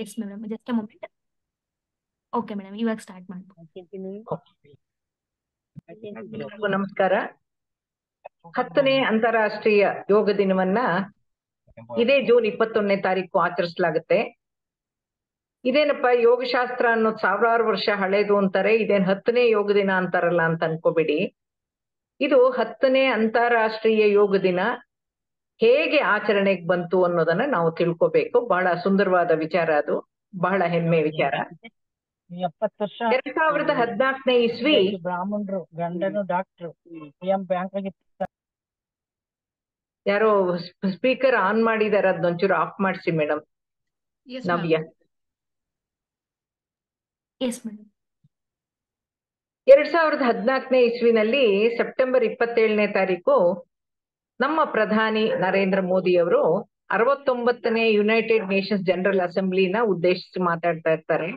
Yes madam, just moment. Okay madam, ಇವಾಗ start ಮಾಡ್ಬೋದು. ಎಲ್ಲರಿಗೂ ನಮಸ್ಕಾರ. 10ನೇ ಅಂತಾರಾಷ್ಟ್ರೀಯ ಯೋಗ ದಿನವನ್ನ ಇದೇ ಜೂನ್ 21ನೇ ತಾರೀಕು ಆಚರಿಸಲಾಗುತ್ತೆ. ಇದೇನಪ್ಪ ಯೋಗಶಾಸ್ತ್ರ ಅನ್ನೋದು ಸಾವಿರಾರು ವರ್ಷ ಹಳೇದು ಅಂತಾರೆ, ಇದೇನ್ 10ನೇ ಯೋಗ ದಿನ ಅಂತಾರಲ್ಲ ಅಂತ ಅನ್ಕೋಬೇಡಿ. ಇದು 10ನೇ ಅಂತಾರಾಷ್ಟ್ರೀಯ ಯೋಗ ದಿನ ಹೇಗೆ ಆಚರಣೆಗೆ ಬಂತು ಅನ್ನೋದನ್ನ ನಾವು ತಿಳ್ಕೋಬೇಕು. ಬಹಳ ಸುಂದರವಾದ ವಿಚಾರ, ಅದು ಬಹಳ ಹೆಮ್ಮೆ ವಿಚಾರ. 70 ವರ್ಷ 2014ನೇ ಇಸ್ವಿ ಬ್ರಾಹ್ಮಣರು, ಗಂಡನು ಡಾಕ್ಟ್ರು, ಬ್ಯಾಂಕ್ ಯಾರೋ ಸ್ಪೀಕರ್ ಆನ್ ಮಾಡಿದಾರೆ, ಅದನ್ನೊಂಚೂರು ಆಫ್ ಮಾಡಿಸಿ ಮೇಡಮ್. ನವ್ಯ. Yes madam. 2014ನೇ ಇಸ್ವಿನಲ್ಲಿ ಸೆಪ್ಟೆಂಬರ್ 27ನೇ ತಾರೀಕು ನಮ್ಮ ಪ್ರಧಾನಿ ನರೇಂದ್ರ ಮೋದಿ ಅವರು 69ನೇ ಯುನೈಟೆಡ್ ನೇಷನ್ಸ್ ಜನರಲ್ ಅಸೆಂಬ್ಲಿನ ಉದ್ದೇಶಿಸಿ ಮಾತಾಡ್ತಾ ಇರ್ತಾರೆ.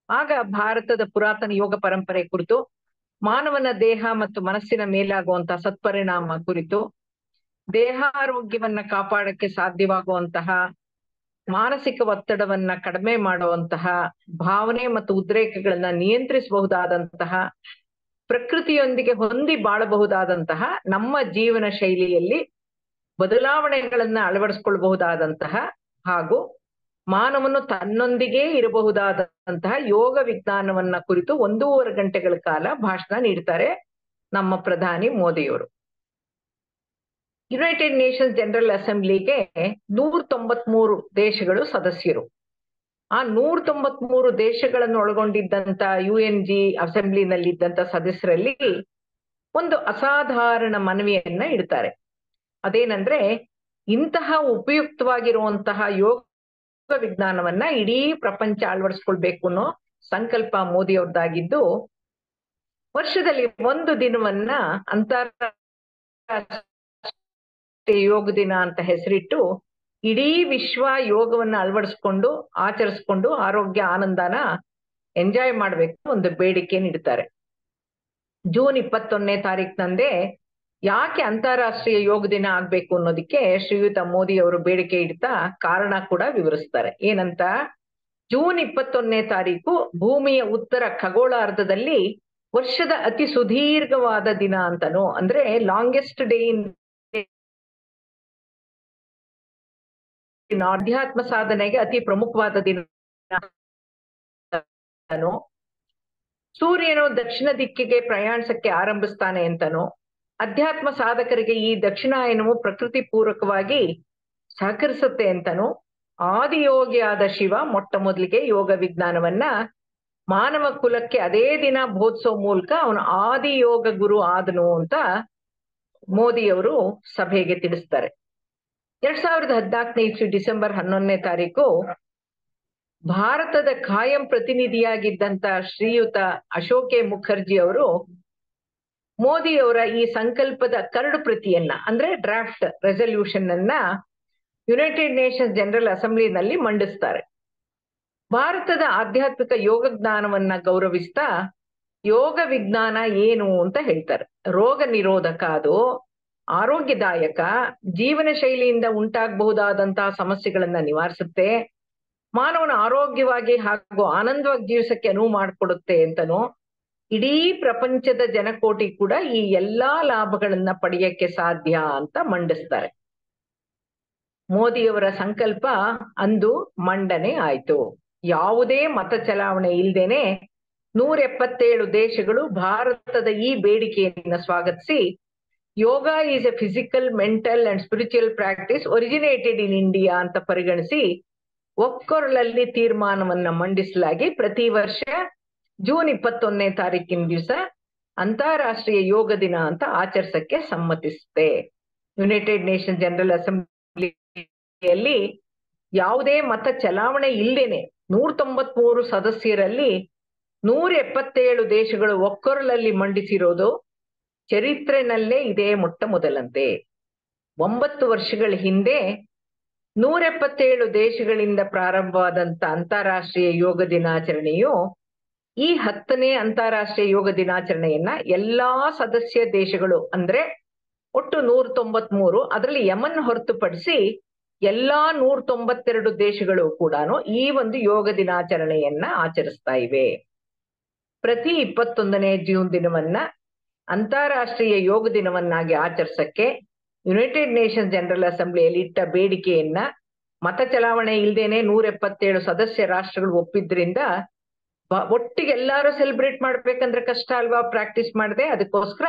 ಆಗ ಭಾರತದ ಪುರಾತನ ಯೋಗ ಪರಂಪರೆ ಕುರಿತು, ಮಾನವನ ದೇಹ ಮತ್ತು ಮನಸ್ಸಿನ ಮೇಲಾಗುವಂತಹ ಸತ್ಪರಿಣಾಮ ಕುರಿತು, ದೇಹಾರೋಗ್ಯವನ್ನ ಕಾಪಾಡಕ್ಕೆ ಸಾಧ್ಯವಾಗುವಂತಹ ಮಾನಸಿಕ ಒತ್ತಡವನ್ನ ಕಡಿಮೆ ಮಾಡುವಂತಹ, ಭಾವನೆ ಮತ್ತು ಉದ್ರೇಕಗಳನ್ನ ನಿಯಂತ್ರಿಸಬಹುದಾದಂತಹ, ಪ್ರಕೃತಿಯೊಂದಿಗೆ ಹೊಂದಿ ಬಾಳಬಹುದಾದಂತಹ, ನಮ್ಮ ಜೀವನ ಶೈಲಿಯಲ್ಲಿ ಬದಲಾವಣೆಗಳನ್ನ ಅಳವಡಿಸ್ಕೊಳ್ಬಹುದಾದಂತಹ ಹಾಗೂ ಮಾನವನು ತನ್ನೊಂದಿಗೆ ಇರಬಹುದಾದಂತಹ ಯೋಗ ವಿಜ್ಞಾನವನ್ನ ಕುರಿತು 1.5 ಗಂಟೆಗಳ ಕಾಲ ಭಾಷಣ ನೀಡ್ತಾರೆ ನಮ್ಮ ಪ್ರಧಾನಿ ಮೋದಿಯವರು. ಯುನೈಟೆಡ್ ನೇಷನ್ಸ್ ಜನರಲ್ ಅಸೆಂಬ್ಲಿಗೆ 193 ದೇಶಗಳು ಸದಸ್ಯರು. ಆ 193 ದೇಶಗಳನ್ನು ಒಳಗೊಂಡಿದ್ದಂತ UNG ಅಸೆಂಬ್ಲಿನಲ್ಲಿದ್ದಂತ ಸದಸ್ಯರಲ್ಲಿ ಒಂದು ಅಸಾಧಾರಣ ಮನವಿಯನ್ನ ಇಡ್ತಾರೆ. ಅದೇನಂದ್ರೆ, ಇಂತಹ ಉಪಯುಕ್ತವಾಗಿರುವಂತಹ ಯೋಗ ವಿಜ್ಞಾನವನ್ನ ಇಡೀ ಪ್ರಪಂಚ ಅಳವಡಿಸ್ಕೊಳ್ಬೇಕು ಅನ್ನೋ ಸಂಕಲ್ಪ ಮೋದಿ ಅವ್ರದ್ದಾಗಿದ್ದು, ವರ್ಷದಲ್ಲಿ ಒಂದು ದಿನವನ್ನ ಅಂತಾರಾಷ್ಟ್ರೀಯ ಯೋಗ ದಿನ ಅಂತ ಹೆಸರಿಟ್ಟು ಇಡೀ ವಿಶ್ವ ಯೋಗವನ್ನ ಅಳವಡಿಸ್ಕೊಂಡು ಆಚರಿಸ್ಕೊಂಡು ಆರೋಗ್ಯ ಆನಂದನ ಎಂಜಾಯ್ ಮಾಡ್ಬೇಕು ಒಂದು ಬೇಡಿಕೆ ನೀಡ್ತಾರೆ. ಜೂನ್ 21ನೇ ತಾರೀಕಿನಂದೇ ಯಾಕೆ ಅಂತಾರಾಷ್ಟ್ರೀಯ ಯೋಗ ದಿನ ಆಗ್ಬೇಕು ಅನ್ನೋದಕ್ಕೆ ಶ್ರೀಯುತ ಮೋದಿ ಅವರು ಬೇಡಿಕೆ ಇಡ್ತಾ ಕಾರಣ ಕೂಡ ವಿವರಿಸ್ತಾರೆ. ಏನಂತ, ಜೂನ್ 21ನೇ ತಾರೀಕು ಭೂಮಿಯ ಉತ್ತರ ಖಗೋಳಾರ್ಧದಲ್ಲಿ ವರ್ಷದ ಅತಿ ಸುದೀರ್ಘವಾದ ದಿನ ಅಂತನೋ, ಅಂದ್ರೆ ಲಾಂಗೆಸ್ಟ್ ಡೇ ಇನ್ ಆಧ್ಯಾತ್ಮ ಸಾಧನೆಗೆ ಅತಿ ಪ್ರಮುಖವಾದ ದಿನ. ಸೂರ್ಯನು ದಕ್ಷಿಣ ದಿಕ್ಕಿಗೆ ಪ್ರಯಾಣಿಸಕ್ಕೆ ಆರಂಭಿಸ್ತಾನೆ ಅಂತನೋ, ಅಧ್ಯಾತ್ಮ ಸಾಧಕರಿಗೆ ಈ ದಕ್ಷಿಣಾಯನವು ಪ್ರಕೃತಿ ಪೂರ್ವಕವಾಗಿ ಸಹಕರಿಸುತ್ತೆ ಅಂತನೋ, ಆದಿಯೋಗಿಯಾದ ಶಿವ ಮೊಟ್ಟ ಮೊದಲಿಗೆ ಯೋಗ ವಿಜ್ಞಾನವನ್ನ ಮಾನವ ಕುಲಕ್ಕೆ ಅದೇ ದಿನ ಬೋಧಿಸೋ ಮೂಲಕ ಅವನು ಆದಿಯೋಗ ಗುರು ಆದನು ಅಂತ ಮೋದಿಯವರು ಸಭೆಗೆ ತಿಳಿಸ್ತಾರೆ. 2014ನೇ ಇಸ್ವಿ ಡಿಸೆಂಬರ್ 11ನೇ ತಾರೀಕು ಭಾರತದ ಖಾಯಂ ಪ್ರತಿನಿಧಿಯಾಗಿದ್ದಂತ ಶ್ರೀಯುತ ಅಶೋಕೆ ಮುಖರ್ಜಿ ಅವರು ಮೋದಿಯವರ ಈ ಸಂಕಲ್ಪದ ಕರಡು ಪ್ರತಿಯನ್ನ, ಅಂದ್ರೆ ಡ್ರಾಫ್ಟ್ ರೆಸಲ್ಯೂಷನ್ ಅನ್ನ ಯುನೈಟೆಡ್ ನೇಷನ್ಸ್ ಜನರಲ್ ಅಸೆಂಬ್ಲಿನಲ್ಲಿ ಮಂಡಿಸ್ತಾರೆ. ಭಾರತದ ಆಧ್ಯಾತ್ಮಿಕ ಯೋಗ ಜ್ಞಾನವನ್ನ ಗೌರವಿಸ್ತಾ ಯೋಗ ವಿಜ್ಞಾನ ಏನು ಅಂತ ಹೇಳ್ತಾರೆ. ರೋಗ ನಿರೋಧಕ, ಅದು ಆರೋಗ್ಯದಾಯಕ, ಜೀವನ ಶೈಲಿಯಿಂದ ಉಂಟಾಗಬಹುದಾದಂತಹ ಸಮಸ್ಯೆಗಳನ್ನ ನಿವಾರಿಸುತ್ತೆ, ಮಾನವನ ಆರೋಗ್ಯವಾಗಿ ಹಾಗೂ ಆನಂದವಾಗಿ ಜೀವಿಸಕ್ಕೆ ಅನುವು ಮಾಡಿಕೊಡುತ್ತೆ ಅಂತನೋ, ಇಡೀ ಪ್ರಪಂಚದ ಜನಕೋಟಿ ಕೂಡ ಈ ಎಲ್ಲಾ ಲಾಭಗಳನ್ನ ಪಡೆಯಕ್ಕೆ ಸಾಧ್ಯ ಅಂತ ಮಂಡಿಸ್ತಾರೆ. ಮೋದಿಯವರ ಸಂಕಲ್ಪ ಅಂದು ಮಂಡನೆ ಆಯ್ತು. ಯಾವುದೇ ಮತ ಚಲಾವಣೆ ಇಲ್ದೇನೆ 177 ದೇಶಗಳು ಭಾರತದ ಈ ಬೇಡಿಕೆಯನ್ನ ಸ್ವಾಗತಿಸಿ, yoga is a physical, mental and spiritual practice originated in India ಅಂತ ಪರಿಗಣಿಸಿ ಒಕ್ಕೊರಲಲ್ಲಿ ತೀರ್ಮಾನವನ್ನ ಮಂಡಿಸಲಾಗಿ ಪ್ರತಿ ವರ್ಷ ಜೂನ್ 21ನೇ ತಾರೀಕಿನ ದಿವಸ ಅಂತಾರಾಷ್ಟ್ರೀಯ ಯೋಗ ದಿನ ಅಂತ ಆಚರಿಸಕ್ಕೆ ಸಮ್ಮತಿಸುತ್ತೆ. ಯುನೈಟೆಡ್ ನೇಷನ್ ಜನರಲ್ ಅಸೆಂಬ್ಲಿಯಲ್ಲಿ ಯಾವುದೇ ಮತ ಚಲಾವಣೆ ಇಲ್ದೇನೆ 193 ಸದಸ್ಯರಲ್ಲಿ 177 ದೇಶಗಳು ಒಕ್ಕೊರಲಲ್ಲಿ ಮಂಡಿಸಿರೋದು ಚರಿತ್ರೆನಲ್ಲೇ ಇದೇ ಮೊಟ್ಟ ಮೊದಲಂತೆ. 9 ವರ್ಷಗಳ ಹಿಂದೆ 177 ದೇಶಗಳಿಂದ ಪ್ರಾರಂಭವಾದಂತ ಅಂತಾರಾಷ್ಟ್ರೀಯ ಯೋಗ ದಿನಾಚರಣೆಯು ಈ 10ನೇ ಅಂತಾರಾಷ್ಟ್ರೀಯ ಯೋಗ ದಿನಾಚರಣೆಯನ್ನ ಎಲ್ಲಾ ಸದಸ್ಯ ದೇಶಗಳು, ಅಂದ್ರೆ ಒಟ್ಟು 193, ಅದರಲ್ಲಿ ಯಮನ್ ಹೊರತುಪಡಿಸಿ ಎಲ್ಲಾ 192 ದೇಶಗಳು ಕೂಡ ಈ ಒಂದು ಯೋಗ ದಿನಾಚರಣೆಯನ್ನ ಆಚರಿಸ್ತಾ ಇವೆ. ಪ್ರತಿ 21ನೇ ಜೂನ್ ದಿನವನ್ನ ಅಂತಾರಾಷ್ಟ್ರೀಯ ಯೋಗ ದಿನವನ್ನಾಗಿ ಆಚರಿಸಕ್ಕೆ ಯುನೈಟೆಡ್ ನೇಷನ್ಸ್ ಜನರಲ್ ಅಸೆಂಬ್ಲಿಯಲ್ಲಿ ಇಟ್ಟ ಬೇಡಿಕೆಯನ್ನ ಮತ ಚಲಾವಣೆ ಇಲ್ದೇನೆ 177 ಸದಸ್ಯ ರಾಷ್ಟ್ರಗಳು ಒಪ್ಪಿದ್ರಿಂದ ಒಟ್ಟಿಗೆ ಎಲ್ಲಾರು ಸೆಲೆಬ್ರೇಟ್ ಮಾಡ್ಬೇಕಂದ್ರೆ ಕಷ್ಟ ಅಲ್ವಾ, ಪ್ರಾಕ್ಟೀಸ್ ಮಾಡದೆ. ಅದಕ್ಕೋಸ್ಕರ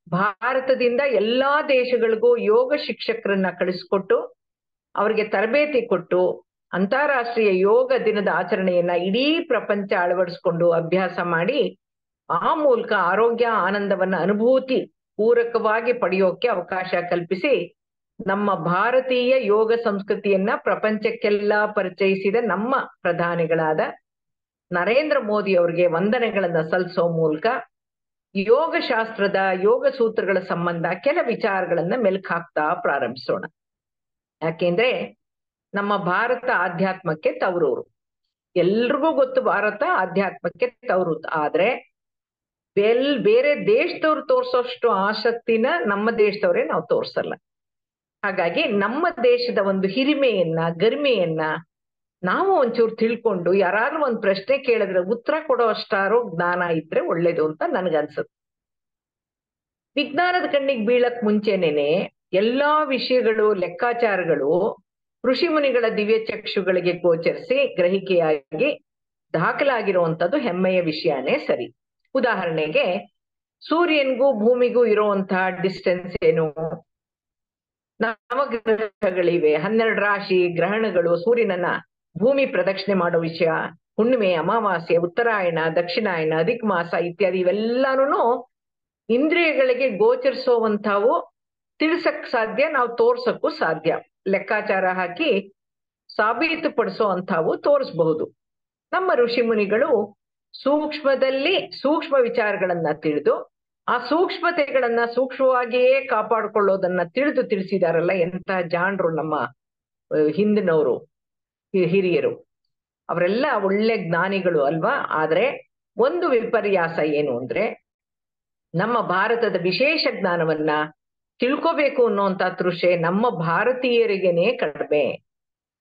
ಭಾರತದಿಂದ ಎಲ್ಲಾ ದೇಶಗಳಿಗೂ ಯೋಗ ಶಿಕ್ಷಕರನ್ನ ಕಳಿಸ್ಕೊಟ್ಟು ಅವ್ರಿಗೆ ತರಬೇತಿ ಕೊಟ್ಟು ಅಂತಾರಾಷ್ಟ್ರೀಯ ಯೋಗ ದಿನದ ಆಚರಣೆಯನ್ನ ಇಡೀ ಪ್ರಪಂಚ ಅಳವಡಿಸ್ಕೊಂಡು ಅಭ್ಯಾಸ ಮಾಡಿ ಆ ಮೂಲಕ ಆರೋಗ್ಯ ಆನಂದವನ್ನ ಅನುಭೂತಿ ಪೂರಕವಾಗಿ ಪಡೆಯೋಕೆ ಅವಕಾಶ ಕಲ್ಪಿಸಿ ನಮ್ಮ ಭಾರತೀಯ ಯೋಗ ಸಂಸ್ಕೃತಿಯನ್ನ ಪ್ರಪಂಚಕ್ಕೆಲ್ಲ ಪರಿಚಯಿಸಿದ ನಮ್ಮ ಪ್ರಧಾನಿಗಳಾದ ನರೇಂದ್ರ ಮೋದಿ ಅವರಿಗೆ ವಂದನೆಗಳನ್ನ ಸಲ್ಲಿಸೋ ಮೂಲಕ ಯೋಗ ಶಾಸ್ತ್ರದ ಯೋಗ ಸೂತ್ರಗಳ ಸಂಬಂಧ ಕೆಲ ವಿಚಾರಗಳನ್ನ ಮೆಲುಕು ಹಾಕ್ತಾ ಪ್ರಾರಂಭಿಸೋಣ. ಯಾಕೆಂದ್ರೆ ನಮ್ಮ ಭಾರತ ಆಧ್ಯಾತ್ಮಕ್ಕೆ ತವರೂರು. ಎಲ್ರಿಗೂ ಗೊತ್ತು ಭಾರತ ಆಧ್ಯಾತ್ಮಕ್ಕೆ ತವರೂರು. ಆದ್ರೆ ಬೇರೆ ದೇಶದವ್ರು ತೋರ್ಸೋಷ್ಟು ಆಸಕ್ತಿನ ನಮ್ಮ ದೇಶದವ್ರೆ ನಾವು ತೋರ್ಸಲ್ಲ. ಹಾಗಾಗಿ ನಮ್ಮ ದೇಶದ ಒಂದು ಹಿರಿಮೆಯನ್ನ ಗರಿಮೆಯನ್ನ ನಾವು ಒಂಚೂರು ತಿಳ್ಕೊಂಡು ಯಾರಾದ್ರೂ ಒಂದ್ ಪ್ರಶ್ನೆ ಕೇಳಿದ್ರೆ ಉತ್ತರ ಕೊಡೋ ಅಷ್ಟಾರೋ ಜ್ಞಾನ ಇದ್ರೆ ಒಳ್ಳೇದು ಅಂತ ನನ್ಗನ್ಸುತ್ತೆ. ವಿಜ್ಞಾನದ ಕಣ್ಣಿಗೆ ಬೀಳಕ್ ಮುಂಚೆನೇನೆ ಎಲ್ಲಾ ವಿಷಯಗಳು ಲೆಕ್ಕಾಚಾರಗಳು ಋಷಿ ಮುನಿಗಳ ದಿವ್ಯ ಚಕ್ಷುಗಳಿಗೆ ಗೋಚರಿಸಿ ಗ್ರಹಿಕೆಯಾಗಿ ದಾಖಲಾಗಿರುವಂತದ್ದು ಹೆಮ್ಮೆಯ ವಿಷಯನೇ ಸರಿ. ಉದಾಹರಣೆಗೆ ಸೂರ್ಯನ್ಗೂ ಭೂಮಿಗೂ ಇರುವಂತಹ ಡಿಸ್ಟೆನ್ಸ್ ಏನು? ನವಗ್ರಹಗಳಿವೆ, 12 ರಾಶಿ ಗ್ರಹಣಗಳು, ಸೂರ್ಯನನ್ನ ಭೂಮಿ ಪ್ರದಕ್ಷಿಣೆ ಮಾಡೋ ವಿಷಯ, ಹುಣ್ಣಿಮೆ, ಅಮಾವಾಸ್ಯೆ, ಉತ್ತರಾಯಣ, ದಕ್ಷಿಣಾಯನ, ಅಧಿಕ ಮಾಸ ಇತ್ಯಾದಿ ಇವೆಲ್ಲಾನು ಇಂದ್ರಿಯಗಳಿಗೆ ಗೋಚರಿಸುವಂತಾವು, ತಿಳಿಸಕ್ ಸಾಧ್ಯ, ನಾವು ತೋರ್ಸಕ್ಕೂ ಸಾಧ್ಯ. ಲೆಕ್ಕಾಚಾರ ಹಾಕಿ ಸಾಬೀತುಪಡಿಸೋ ಅಂತಾವು ತೋರಿಸಬಹುದು. ನಮ್ಮ ಋಷಿ ಮುನಿಗಳು ಸೂಕ್ಷ್ಮದಲ್ಲಿ ಸೂಕ್ಷ್ಮ ವಿಚಾರಗಳನ್ನ ತಿಳಿದು ಆ ಸೂಕ್ಷ್ಮತೆಗಳನ್ನ ಸೂಕ್ಷ್ಮವಾಗಿಯೇ ಕಾಪಾಡಿಕೊಳ್ಳೋದನ್ನ ತಿಳಿಸಿದಾರಲ್ಲ. ಎಂತ ಜಾಣರು ನಮ್ಮ ಹಿಂದಿನವರು, ಹಿರಿಯರು. ಅವರೆಲ್ಲ ಒಳ್ಳೆ ಜ್ಞಾನಿಗಳು ಅಲ್ವಾ. ಆದ್ರೆ ಒಂದು ವಿಪರ್ಯಾಸ ಏನು ಅಂದ್ರೆ ನಮ್ಮ ಭಾರತದ ವಿಶೇಷ ಜ್ಞಾನವನ್ನ ತಿಳ್ಕೋಬೇಕು ಅನ್ನೋಂತ ತೃಷೆ ನಮ್ಮ ಭಾರತೀಯರಿಗೇನೆ ಕಡಿಮೆ.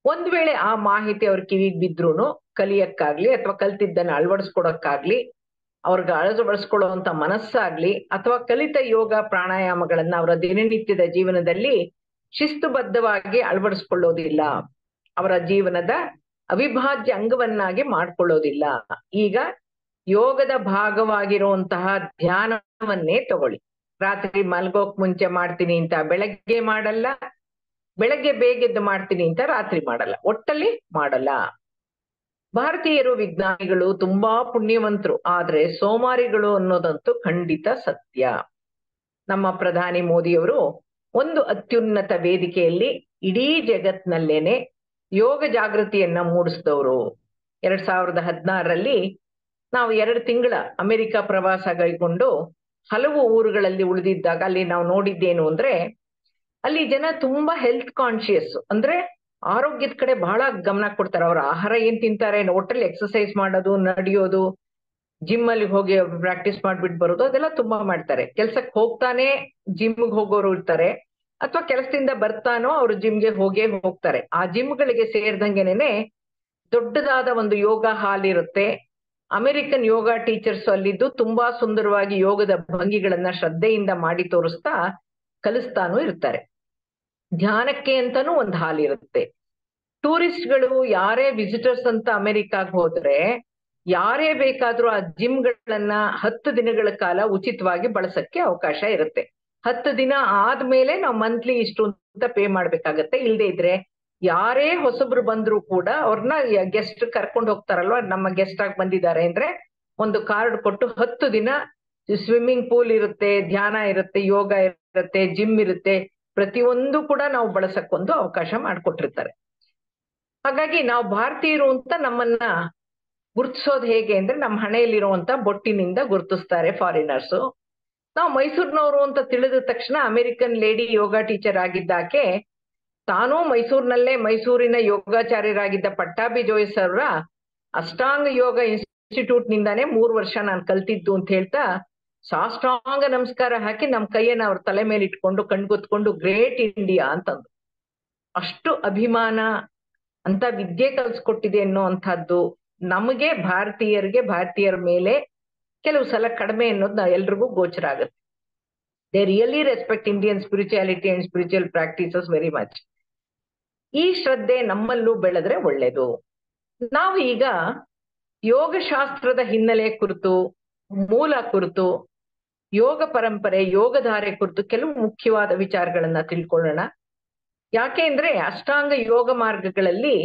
ಒಂದ್ ವೇಳೆ ಆ ಮಾಹಿತಿ ಅವ್ರ ಕಿವಿಗ್ ಬಿದ್ರೂನು ಕಲಿಯಕ್ಕಾಗ್ಲಿ ಅಥವಾ ಕಲ್ತಿದ್ದನ್ನ ಅಳವಡಿಸ್ಕೊಡಕ್ಕಾಗ್ಲಿ ಅವ್ರಿಗೆ ಅಳವಡಿಸ್ಕೊಳ್ಳುವಂತ ಮನಸ್ಸಾಗ್ಲಿ ಅಥವಾ ಕಲಿತ ಯೋಗ ಪ್ರಾಣಾಯಾಮಗಳನ್ನ ಅವರ ದಿನನಿತ್ಯದ ಜೀವನದಲ್ಲಿ ಶಿಸ್ತುಬದ್ಧವಾಗಿ ಅಳವಡಿಸ್ಕೊಳ್ಳೋದಿಲ್ಲ, ಅವರ ಜೀವನದ ಅವಿಭಾಜ್ಯ ಅಂಗವನ್ನಾಗಿ ಮಾಡ್ಕೊಳ್ಳೋದಿಲ್ಲ. ಈಗ ಯೋಗದ ಭಾಗವಾಗಿರುವಂತಹ ಧ್ಯಾನವನ್ನೇ ತಗೊಳ್ಳಿ. ರಾತ್ರಿ ಮಲ್ಗೋಕ್ ಮುಂಚೆ ಮಾಡ್ತೀನಿ ಅಂತ ಬೆಳಗ್ಗೆ ಮಾಡಲ್ಲ, ಬೆಳಗ್ಗೆ ಬೇಗೆದ್ದು ಮಾಡ್ತೀನಿ ಅಂತ ರಾತ್ರಿ ಮಾಡಲ್ಲ, ಒಟ್ಟಲ್ಲಿ ಮಾಡಲ್ಲ. ಭಾರತೀಯರು ವಿಜ್ಞಾನಿಗಳು ತುಂಬಾ ಪುಣ್ಯವಂತರು, ಆದ್ರೆ ಸೋಮಾರಿಗಳು ಅನ್ನೋದಂತೂ ಖಂಡಿತ ಸತ್ಯ. ನಮ್ಮ ಪ್ರಧಾನಿ ಮೋದಿಯವರು ಒಂದು ಅತ್ಯುನ್ನತ ವೇದಿಕೆಯಲ್ಲಿ ಇಡೀ ಜಗತ್ನಲ್ಲೇನೆ ಯೋಗ ಜಾಗೃತಿಯನ್ನ ಮೂಡಿಸಿದವರು. 2016ರಲ್ಲಿ ನಾವು 2 ತಿಂಗಳ ಅಮೆರಿಕ ಪ್ರವಾಸ ಕೈಗೊಂಡು ಹಲವು ಊರುಗಳಲ್ಲಿ ಉಳಿದಿದ್ದಾಗ ಅಲ್ಲಿ ನಾವು ನೋಡಿದ್ದೇನು ಅಂದ್ರೆ ಅಲ್ಲಿ ಜನ ತುಂಬಾ ಹೆಲ್ತ್ ಕಾನ್ಶಿಯಸ್, ಅಂದ್ರೆ ಆರೋಗ್ಯದ ಕಡೆ ಬಹಳ ಗಮನ ಕೊಡ್ತಾರೆ. ಅವ್ರ ಆಹಾರ ಏನ್ ತಿಂತಾರೆ, ಒಟ್ಟಲ್ಲಿ ಎಕ್ಸರ್ಸೈಸ್ ಮಾಡೋದು, ನಡೆಯೋದು, ಜಿಮ್ ಅಲ್ಲಿ ಹೋಗಿ ಪ್ರಾಕ್ಟೀಸ್ ಮಾಡ್ಬಿಟ್ಟು ಬರೋದು, ಅದೆಲ್ಲ ತುಂಬಾ ಮಾಡ್ತಾರೆ. ಕೆಲ್ಸಕ್ಕೆ ಹೋಗ್ತಾನೆ ಜಿಮ್ಗೆ ಹೋಗೋರು ಇರ್ತಾರೆ, ಅಥವಾ ಕೆಲಸದಿಂದ ಬರ್ತಾನೋ ಅವ್ರು ಜಿಮ್ಗೆ ಹೋಗ್ತಾರೆ. ಆ ಜಿಮ್ಗಳಿಗೆ ಸೇರ್ದಂಗೆನೆ ದೊಡ್ಡದಾದ ಒಂದು ಯೋಗ ಹಾಲ್ ಇರುತ್ತೆ. ಅಮೆರಿಕನ್ ಯೋಗ ಟೀಚರ್ಸ್ ಅಲ್ಲಿದ್ದು ತುಂಬಾ ಸುಂದರವಾಗಿ ಯೋಗದ ಭಂಗಿಗಳನ್ನ ಶ್ರದ್ಧೆಯಿಂದ ಮಾಡಿ ತೋರಿಸ್ತಾ ಕಲಿಸ್ತಾನೂ ಇರ್ತಾರೆ. ಧ್ಯಾನಕ್ಕೆ ಅಂತಾನೂ ಒಂದು ಹಾಲ್ ಇರುತ್ತೆ. ಟೂರಿಸ್ಟ್ಗಳು ಯಾರೇ ವಿಸಿಟರ್ಸ್ ಅಂತ ಅಮೆರಿಕಾಗ್ ಹೋದ್ರೆ ಯಾರೇ ಬೇಕಾದ್ರೂ ಆ ಜಿಮ್ಗಳನ್ನ 10 ದಿನಗಳ ಕಾಲ ಉಚಿತವಾಗಿ ಬಳಸಕ್ಕೆ ಅವಕಾಶ ಇರುತ್ತೆ. 10 ದಿನ ಆದ್ಮೇಲೆ ನಾವು ಮಂತ್ಲಿ ಇಷ್ಟು ಅಂತ ಪೇ ಮಾಡ್ಬೇಕಾಗತ್ತೆ. ಇಲ್ದೇ ಇದ್ರೆ ಯಾರೇ ಹೊಸಬ್ರು ಬಂದ್ರು ಕೂಡ ಅವ್ರನ್ನ ಗೆಸ್ಟ್ ಕರ್ಕೊಂಡು ಹೋಗ್ತಾರಲ್ವಾ, ನಮ್ಮ ಗೆಸ್ಟ್ ಆಗಿ ಬಂದಿದ್ದಾರೆ ಅಂದ್ರೆ ಒಂದು ಕಾರ್ಡ್ ಕೊಟ್ಟು 10 ದಿನ ಸ್ವಿಮ್ಮಿಂಗ್ ಪೂಲ್ ಇರುತ್ತೆ, ಧ್ಯಾನ ಇರುತ್ತೆ, ಯೋಗ ಇರುತ್ತೆ, ಜಿಮ್ ಇರುತ್ತೆ, ಪ್ರತಿಯೊಂದು ಕೂಡ ನಾವು ಬಳಸಕ್ಕೊಂದು ಅವಕಾಶ ಮಾಡ್ಕೊಟ್ಟಿರ್ತಾರೆ. ಹಾಗಾಗಿ ನಾವು ಭಾರತೀಯರು ಅಂತ ನಮ್ಮನ್ನ ಗುರ್ತಿಸೋದು ಹೇಗೆ ಅಂದ್ರೆ ನಮ್ಮ ಹಣೆಯಲ್ಲಿರುವಂತ ಬೊಟ್ಟಿನಿಂದ ಗುರ್ತಿಸ್ತಾರೆ ಫಾರಿನರ್ಸು. ನಾವು ಮೈಸೂರಿನವರು ಅಂತ ತಿಳಿದ ತಕ್ಷಣ ಅಮೆರಿಕನ್ ಲೇಡಿ ಯೋಗ ಟೀಚರ್ ಆಗಿದ್ದಾಕೆ ತಾನೂ ಮೈಸೂರಿನ ಯೋಗಾಚಾರ್ಯರಾಗಿದ್ದ ಪಟ್ಟಾಭಿ ಜೋಯಿಸ್ ಅವರ ಅಷ್ಟಾಂಗ ಯೋಗ ಇನ್ಸ್ಟಿಟ್ಯೂಟ್ ನಿಂದಾನೇ 3 ವರ್ಷ ನಾನು ಕಲ್ತಿದ್ದು ಅಂತ ಹೇಳ್ತಾ ಸಾಷ್ಟಾಂಗ ನಮಸ್ಕಾರ ಹಾಕಿ ನಮ್ ಕೈಯನ್ನ ಅವ್ರ ತಲೆ ಮೇಲೆ ಇಟ್ಕೊಂಡು ಕಣ್ಗೊತ್ಕೊಂಡು ಗ್ರೇಟ್ ಇಂಡಿಯಾ ಅಂತಂದು. ಅಷ್ಟು ಅಭಿಮಾನ ಅಂತ ವಿದ್ಯೆ ಕಲ್ಸ್ಕೊಟ್ಟಿದೆ ಅನ್ನುವಂಥದ್ದು ನಮಗೆ ಭಾರತೀಯರ ಮೇಲೆ ಕೆಲವು ಸಲ ಕಡಿಮೆ ಅನ್ನೋದು ಎಲ್ರಿಗೂ ಗೋಚರ ಆಗುತ್ತೆ. They really respect Indian spirituality and spiritual practices very much. ಈ ಶ್ರದ್ಧೆ ನಮ್ಮಲ್ಲೂ ಬೆಳೆದ್ರೆ ಒಳ್ಳೇದು. ನಾವು ಈಗ ಯೋಗಶಾಸ್ತ್ರದ ಹಿನ್ನೆಲೆ ಕುರಿತು, ಮೂಲ ಕುರಿತು, ಯೋಗ ಪರಂಪರೆ, ಯೋಗಧಾರೆ ಕುರಿತು ಕೆಲವು ಮುಖ್ಯವಾದ ವಿಚಾರಗಳನ್ನ ತಿಳ್ಕೊಳ್ಳೋಣ. ಯಾಕೆ ಅಂದ್ರೆ ಅಷ್ಟಾಂಗ ಯೋಗ ಮಾರ್ಗಗಳಲ್ಲಿ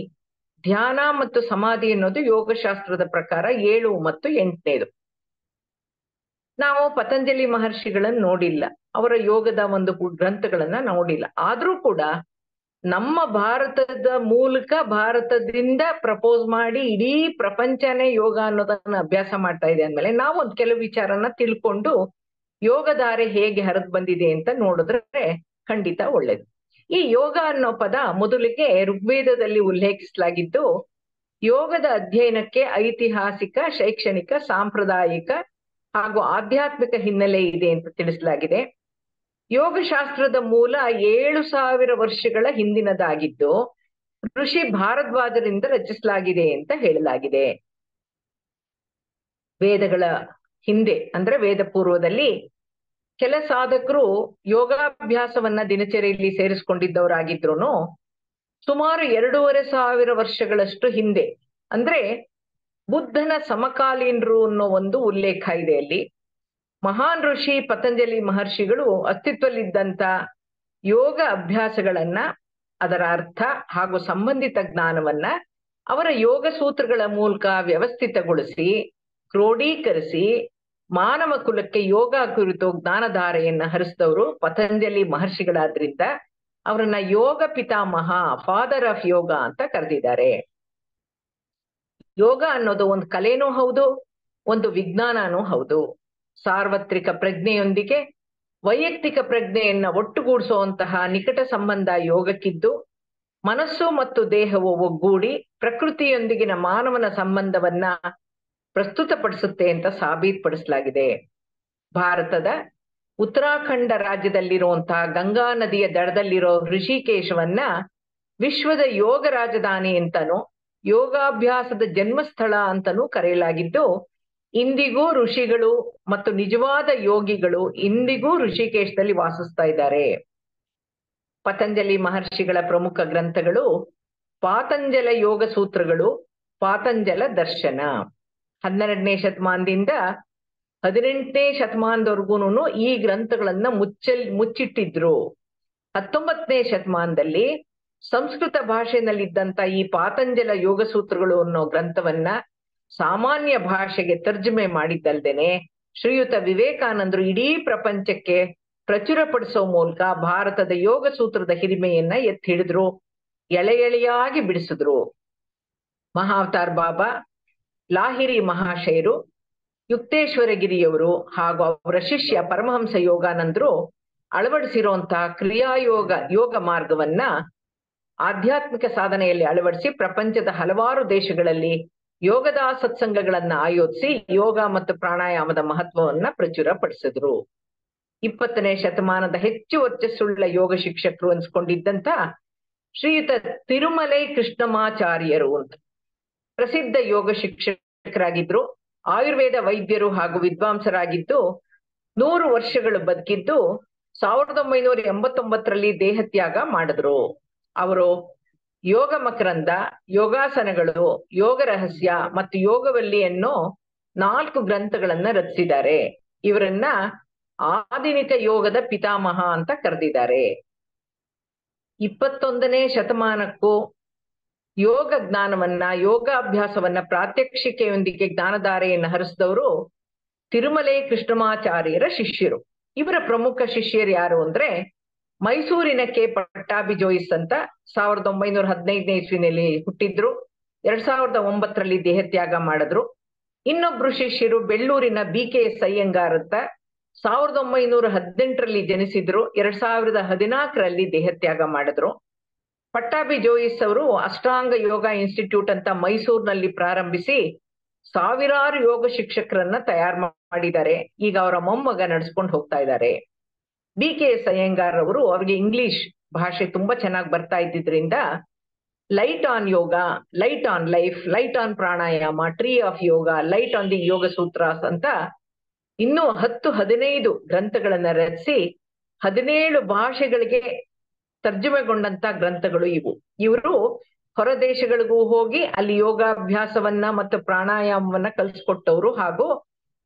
ಧ್ಯಾನ ಮತ್ತು ಸಮಾಧಿ ಅನ್ನೋದು ಯೋಗಶಾಸ್ತ್ರದ ಪ್ರಕಾರ 7 ಮತ್ತು 8ನೇದು. ನಾವು ಪತಂಜಲಿ ಮಹರ್ಷಿಗಳನ್ನ ನೋಡಿಲ್ಲ, ಅವರ ಯೋಗದ ಒಂದು ಗ್ರಂಥಗಳನ್ನ ನೋಡಿಲ್ಲ. ಆದ್ರೂ ಕೂಡ ನಮ್ಮ ಭಾರತದ ಮೂಲಕ, ಭಾರತದಿಂದ ಪ್ರಪೋಸ್ ಮಾಡಿ ಇಡೀ ಪ್ರಪಂಚನೇ ಯೋಗ ಅನ್ನೋದನ್ನ ಅಭ್ಯಾಸ ಮಾಡ್ತಾ ಇದೆ ಅಂದ್ಮೇಲೆ ನಾವು ಒಂದು ಕೆಲವು ವಿಚಾರನ ತಿಳ್ಕೊಂಡು ಯೋಗಧಾರೆ ಹೇಗೆ ಹರಿದು ಬಂದಿದೆ ಅಂತ ನೋಡಿದ್ರೆ ಖಂಡಿತ ಒಳ್ಳೇದು. ಈ ಯೋಗ ಅನ್ನೋ ಪದ ಮೊದಲಿಗೆ ಋಗ್ವೇದದಲ್ಲಿ ಉಲ್ಲೇಖಿಸಲಾಗಿದ್ದು, ಯೋಗದ ಅಧ್ಯಯನಕ್ಕೆ ಐತಿಹಾಸಿಕ, ಶೈಕ್ಷಣಿಕ, ಸಾಂಪ್ರದಾಯಿಕ ಹಾಗೂ ಆಧ್ಯಾತ್ಮಿಕ ಹಿನ್ನೆಲೆ ಇದೆ ಅಂತ ತಿಳಿಸಲಾಗಿದೆ. ಯೋಗಶಾಸ್ತ್ರದ ಮೂಲ 7000 ವರ್ಷಗಳ ಹಿಂದಿನದಾಗಿದ್ದು ಋಷಿ ಭಾರದ್ವಾಜರಿಂದ ರಚಿಸಲಾಗಿದೆ ಅಂತ ಹೇಳಲಾಗಿದೆ. ವೇದಗಳ ಹಿಂದೆ ಅಂದ್ರೆ ವೇದ ಪೂರ್ವದಲ್ಲಿ ಕೆಲ ಸಾಧಕರು ಯೋಗಾಭ್ಯಾಸವನ್ನ ದಿನಚರಿಯಲ್ಲಿ ಸೇರಿಸ್ಕೊಂಡಿದ್ದವರಾಗಿದ್ರು ಸುಮಾರು 2500 ವರ್ಷಗಳಷ್ಟು ಹಿಂದೆ ಅಂದ್ರೆ ಬುದ್ಧನ ಸಮಕಾಲೀನರು ಅನ್ನೋ ಒಂದು ಉಲ್ಲೇಖ ಇದೆ ಅಲ್ಲಿ. ಮಹಾನ್ ಋಷಿ ಪತಂಜಲಿ ಮಹರ್ಷಿಗಳು ಅಸ್ತಿತ್ವದಲ್ಲಿದ್ದಂತ ಯೋಗ ಅಭ್ಯಾಸಗಳನ್ನ, ಅದರ ಅರ್ಥ ಹಾಗೂ ಸಂಬಂಧಿತ ಜ್ಞಾನವನ್ನ ಅವರ ಯೋಗ ಸೂತ್ರಗಳ ಮೂಲಕ ವ್ಯವಸ್ಥಿತಗೊಳಿಸಿ, ಕ್ರೋಢೀಕರಿಸಿ ಮಾನವ ಕುಲಕ್ಕೆ ಯೋಗ ಕುರಿತು ಜ್ಞಾನಧಾರೆಯನ್ನ ಹರಿಸಿದವರು ಪತಂಜಲಿ ಮಹರ್ಷಿಗಳಾದ್ರಿಂದ ಅವರನ್ನ ಯೋಗ ಪಿತಾಮಹ, ಫಾದರ್ ಆಫ್ ಯೋಗ ಅಂತ ಕರೆದಿದ್ದಾರೆ. ಯೋಗ ಅನ್ನೋದು ಒಂದು ಕಲೆನೂ ಹೌದು, ಒಂದು ವಿಜ್ಞಾನನೂ ಹೌದು. ಸಾರ್ವತ್ರಿಕ ಪ್ರಜ್ಞೆಯೊಂದಿಗೆ ವೈಯಕ್ತಿಕ ಪ್ರಜ್ಞೆಯನ್ನ ಒಟ್ಟುಗೂಡಿಸುವಂತಹ ನಿಕಟ ಸಂಬಂಧ ಯೋಗಕ್ಕಿದ್ದು, ಮನಸ್ಸು ಮತ್ತು ದೇಹವು ಒಗ್ಗೂಡಿ ಪ್ರಕೃತಿಯೊಂದಿಗಿನ ಮಾನವನ ಸಂಬಂಧವನ್ನ ಪ್ರಸ್ತುತಪಡಿಸುತ್ತೆ ಅಂತ ಸಾಬೀತುಪಡಿಸಲಾಗಿದೆ. ಭಾರತದ ಉತ್ತರಾಖಂಡ ರಾಜ್ಯದಲ್ಲಿರುವಂತಹ ಗಂಗಾ ನದಿಯ ದಡದಲ್ಲಿರೋ ಋಷಿಕೇಶವನ್ನ ವಿಶ್ವದ ಯೋಗ ರಾಜಧಾನಿ ಅಂತಾನೂ, ಯೋಗಾಭ್ಯಾಸದ ಜನ್ಮಸ್ಥಳ ಅಂತಾನೂ ಕರೆಯಲಾಗಿದ್ದು, ಇಂದಿಗೂ ಋಷಿಗಳು ಮತ್ತು ನಿಜವಾದ ಯೋಗಿಗಳು ಇಂದಿಗೂ ಋಷಿಕೇಶದಲ್ಲಿ ವಾಸಿಸ್ತಾ ಇದ್ದಾರೆ. ಪತಂಜಲಿ ಮಹರ್ಷಿಗಳ ಪ್ರಮುಖ ಗ್ರಂಥಗಳು ಪಾತಂಜಲ ಯೋಗ ಸೂತ್ರಗಳು, ಪಾತಂಜಲ ದರ್ಶನ. 12ನೇ ಶತಮಾನದಿಂದ 18ನೇ ಶತಮಾನದವರೆಗೂ ಈ ಗ್ರಂಥಗಳನ್ನ ಮುಚ್ಚಿಟ್ಟಿದ್ರು. 19ನೇ ಶತಮಾನದಲ್ಲಿ ಸಂಸ್ಕೃತ ಭಾಷೆನಲ್ಲಿದ್ದಂತ ಈ ಪಾತಂಜಲ ಯೋಗ ಸೂತ್ರಗಳು ಅನ್ನೋ ಗ್ರಂಥವನ್ನ ಸಾಮಾನ್ಯ ಭಾಷೆಗೆ ತರ್ಜುಮೆ ಮಾಡಿದ್ದಲ್ದೇನೆ ಶ್ರೀಯುತ ವಿವೇಕಾನಂದರು ಇಡೀ ಪ್ರಪಂಚಕ್ಕೆ ಪ್ರಚುರಪಡಿಸೋ ಮೂಲಕ ಭಾರತದ ಯೋಗ ಸೂತ್ರದ ಹಿರಿಮೆಯನ್ನ ಎತ್ತಿ ಹಿಡಿದ್ರು, ಎಳೆಯಾಗಿ ಬಿಡಿಸಿದ್ರು. ಮಹಾವತಾರ್ ಬಾಬಾ, ಲಾಹಿರಿ ಮಹಾಶಯರು, ಯುಕ್ತೇಶ್ವರಗಿರಿಯವರು ಹಾಗೂ ಅವರ ಶಿಷ್ಯ ಪರಮಹಂಸ ಯೋಗಾನಂದರು ಅಳವಡಿಸಿರುವಂತಹ ಯೋಗ ಮಾರ್ಗವನ್ನ ಆಧ್ಯಾತ್ಮಿಕ ಸಾಧನೆಯಲ್ಲಿ ಅಳವಡಿಸಿ ಪ್ರಪಂಚದ ಹಲವಾರು ದೇಶಗಳಲ್ಲಿ ಯೋಗದ ಸತ್ಸಂಗಗಳನ್ನ ಆಯೋಜಿಸಿ ಯೋಗ ಮತ್ತು ಪ್ರಾಣಾಯಾಮದ ಮಹತ್ವವನ್ನ ಪ್ರಚುರಪಡಿಸಿದ್ರು. 20ನೇ ಶತಮಾನದ ಹೆಚ್ಚು ವರ್ಚಸ್ಸುಳ್ಳ ಯೋಗ ಶಿಕ್ಷಕರು ಅನ್ಸ್ಕೊಂಡಿದ್ದಂತ ಶ್ರೀಯುತ ತಿರುಮಲೈ ಕೃಷ್ಣಮಾಚಾರ್ಯರು ಅಂತ ಪ್ರಸಿದ್ಧ ಯೋಗ ಶಿಕ್ಷಕರಾಗಿದ್ರು. ಆಯುರ್ವೇದ ವೈದ್ಯರು ಹಾಗೂ ವಿದ್ವಾಂಸರಾಗಿದ್ದು 100 ವರ್ಷಗಳು ಬದುಕಿದ್ದು 1989ರಲ್ಲಿ ದೇಹತ್ಯಾಗ ಮಾಡಿದ್ರು. ಅವರು ಯೋಗ ಮಕರಂದ, ಯೋಗಾಸನಗಳು, ಯೋಗ ರಹಸ್ಯ ಮತ್ತು ಯೋಗವಲ್ಲಿ ಅನ್ನೋ 4 ಗ್ರಂಥಗಳನ್ನ ರಚಿಸಿದ್ದಾರೆ. ಇವರನ್ನ ಆಧುನಿಕ ಯೋಗದ ಪಿತಾಮಹ ಅಂತ ಕರೆದಿದ್ದಾರೆ. 21ನೇ ಶತಮಾನಕ್ಕೂ ಯೋಗ ಜ್ಞಾನವನ್ನ, ಯೋಗಾಭ್ಯಾಸವನ್ನ ಪ್ರಾತ್ಯಕ್ಷಿಕೆಯೊಂದಿಗೆ ಜ್ಞಾನಧಾರೆಯನ್ನು ಹರಿಸಿದವರು ತಿರುಮಲೈ ಕೃಷ್ಣಮಾಚಾರ್ಯರ ಶಿಷ್ಯರು. ಇವರ ಪ್ರಮುಖ ಶಿಷ್ಯರು ಯಾರು ಅಂದ್ರೆ ಮೈಸೂರಿನ ಕೆ ಪಟ್ಟಾಭಿ ಜೋಯಿಸ್ ಅಂತ 1915ನೇ ಇಸ್ವಿನಲ್ಲಿ ಹುಟ್ಟಿದ್ರು. 2009ರಲ್ಲಿ ದೇಹತ್ಯಾಗ ಮಾಡಿದ್ರು. ಇನ್ನೊಬ್ರು ಶಿಷ್ಯರು ಬೆಳ್ಳೂರಿನ BKS ಅಯ್ಯಂಗಾರ್ ಅಂತ 1918ರಲ್ಲಿ ಜನಿಸಿದ್ರು. 2014ರಲ್ಲಿ ದೇಹತ್ಯಾಗ ಮಾಡಿದ್ರು. ಪಟ್ಟಾಭಿ ಜೋಯಿಸ್ ಅವರು ಅಷ್ಟಾಂಗ ಯೋಗ ಇನ್ಸ್ಟಿಟ್ಯೂಟ್ ಅಂತ ಮೈಸೂರಿನಲ್ಲಿ ಪ್ರಾರಂಭಿಸಿ ಸಾವಿರಾರು ಯೋಗ ಶಿಕ್ಷಕರನ್ನ ತಯಾರು ಮಾಡಿದ್ದಾರೆ. ಈಗ ಅವರ ಮೊಮ್ಮಗ ನಡೆಸ್ಕೊಂಡು ಹೋಗ್ತಾ ಇದ್ದಾರೆ. BKS ಅಯ್ಯಂಗಾರ್ ಅವರು ಅವ್ರಿಗೆ ಇಂಗ್ಲಿಷ್ ಭಾಷೆ ತುಂಬಾ ಚೆನ್ನಾಗಿ ಬರ್ತಾ ಇದ್ದಿದ್ರಿಂದ light on yoga, light on life, light on pranayama, tree of yoga, light on the yoga sutras ಅಂತ ಇನ್ನೂ 10-15 ಗ್ರಂಥಗಳನ್ನ ರಚಿಸಿ 17 ಭಾಷೆಗಳಿಗೆ ತರ್ಜುಮೆಗೊಂಡಂತ ಗ್ರಂಥಗಳು ಇವು. ಇವರು ಹೊರ ದೇಶಗಳಿಗೂ ಹೋಗಿ ಅಲ್ಲಿ ಯೋಗಾಭ್ಯಾಸವನ್ನ ಮತ್ತು ಪ್ರಾಣಾಯಾಮವನ್ನ ಕಲಿಸ್ಕೊಟ್ಟವರು, ಹಾಗೂ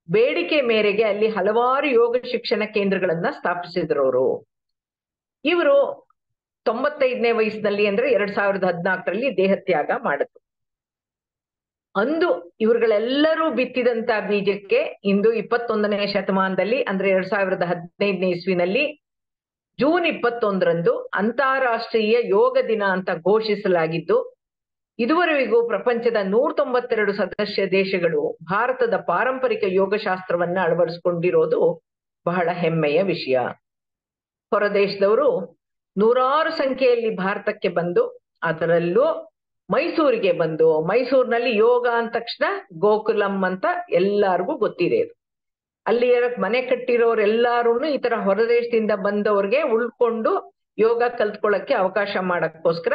ಬೇಡಿಕೆ ಮೇರೆಗೆ ಅಲ್ಲಿ ಹಲವಾರು ಯೋಗ ಶಿಕ್ಷಣ ಕೇಂದ್ರಗಳನ್ನ ಸ್ಥಾಪಿಸಿದ್ರವರು. ಇವರು 95ನೇ ವಯಸ್ಸಿನಲ್ಲಿ ಅಂದ್ರೆ 2014ರಲ್ಲಿ ದೇಹತ್ಯಾಗ ಮಾಡಿದ್ರು. ಅಂದು ಇವ್ರುಗಳೆಲ್ಲರೂ ಬಿತ್ತಿದಂತ ಬೀಜಕ್ಕೆ ಇಂದು 21ನೇ ಶತಮಾನದಲ್ಲಿ ಅಂದ್ರೆ 2015ನೇ ಇಸ್ವಿನಲ್ಲಿ ಜೂನ್ 21ರಂದು ಅಂತಾರಾಷ್ಟ್ರೀಯ ಯೋಗ ದಿನ ಅಂತ ಘೋಷಿಸಲಾಗಿದ್ದು, ಇದುವರೆಗೂ ಪ್ರಪಂಚದ 192 ಸದಸ್ಯ ದೇಶಗಳು ಭಾರತದ ಪಾರಂಪರಿಕ ಯೋಗಶಾಸ್ತ್ರವನ್ನ ಅಳವಡಿಸಿಕೊಂಡಿರೋದು ಬಹಳ ಹೆಮ್ಮೆಯ ವಿಷಯ. ಹೊರ ದೇಶದವರು ನೂರಾರು ಸಂಖ್ಯೆಯಲ್ಲಿ ಭಾರತಕ್ಕೆ ಬಂದು, ಅದರಲ್ಲೂ ಮೈಸೂರಿಗೆ ಬಂದು, ಮೈಸೂರಿನಲ್ಲಿ ಯೋಗ ಅಂದ ತಕ್ಷಣ ಗೋಕುಲಂ ಅಂತ ಎಲ್ಲಾರ್ಗೂ ಗೊತ್ತಿದೆ. ಅಲ್ಲಿ ಮನೆ ಕಟ್ಟಿರೋರೆಲ್ಲಾರು ಈ ತರ ಹೊರ ದೇಶದಿಂದ ಬಂದವ್ರಿಗೆ ಉಳ್ಕೊಂಡು ಯೋಗ ಕಲ್ತ್ಕೊಳ್ಳಕ್ಕೆ ಅವಕಾಶ ಮಾಡಕ್ಕೋಸ್ಕರ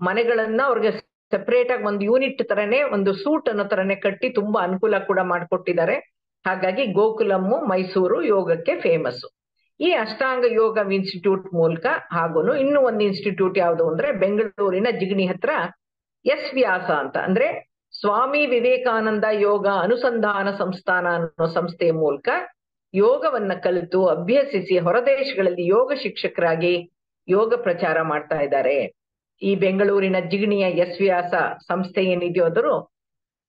ಮನೆಗಳನ್ನ ಅವ್ರಿಗೆ ಸೆಪರೇಟ್ ಆಗಿ ಒಂದು ಯೂನಿಟ್ ತರನೇ, ಒಂದು ಸೂಟ್ ಅನ್ನೋ ತರನೇ ಕಟ್ಟಿ ತುಂಬಾ ಅನುಕೂಲ ಕೂಡ ಮಾಡ್ಕೊಟ್ಟಿದ್ದಾರೆ. ಹಾಗಾಗಿ ಗೋಕುಲಮ್ಮು ಮೈಸೂರು ಯೋಗಕ್ಕೆ ಫೇಮಸ್. ಈ ಅಷ್ಟಾಂಗ ಯೋಗ ಇನ್ಸ್ಟಿಟ್ಯೂಟ್ ಮೂಲಕ ಹಾಗೂ ಇನ್ನೂ ಒಂದು ಇನ್ಸ್ಟಿಟ್ಯೂಟ್ ಯಾವುದು ಅಂದ್ರೆ ಬೆಂಗಳೂರಿನ ಜಿಗಣಿ ಹತ್ರ ಎಸ್ ವ್ಯಾಸ ಅಂತ, ಅಂದ್ರೆ ಸ್ವಾಮಿ ವಿವೇಕಾನಂದ ಯೋಗ ಅನುಸಂಧಾನ ಸಂಸ್ಥಾನ ಅನ್ನೋ ಸಂಸ್ಥೆಯ ಮೂಲಕ ಯೋಗವನ್ನ ಕಲಿತು ಅಭ್ಯಸಿಸಿ ಹೊರದೇಶಗಳಲ್ಲಿ ಯೋಗ ಶಿಕ್ಷಕರಾಗಿ ಯೋಗ ಪ್ರಚಾರ ಮಾಡ್ತಾ ಇದ್ದಾರೆ. ಈ ಬೆಂಗಳೂರಿನ ಜಿಗಣಿಯ ಎಸ್ ವ್ಯಾಸ ಸಂಸ್ಥೆ ಏನಿದೆಯೋ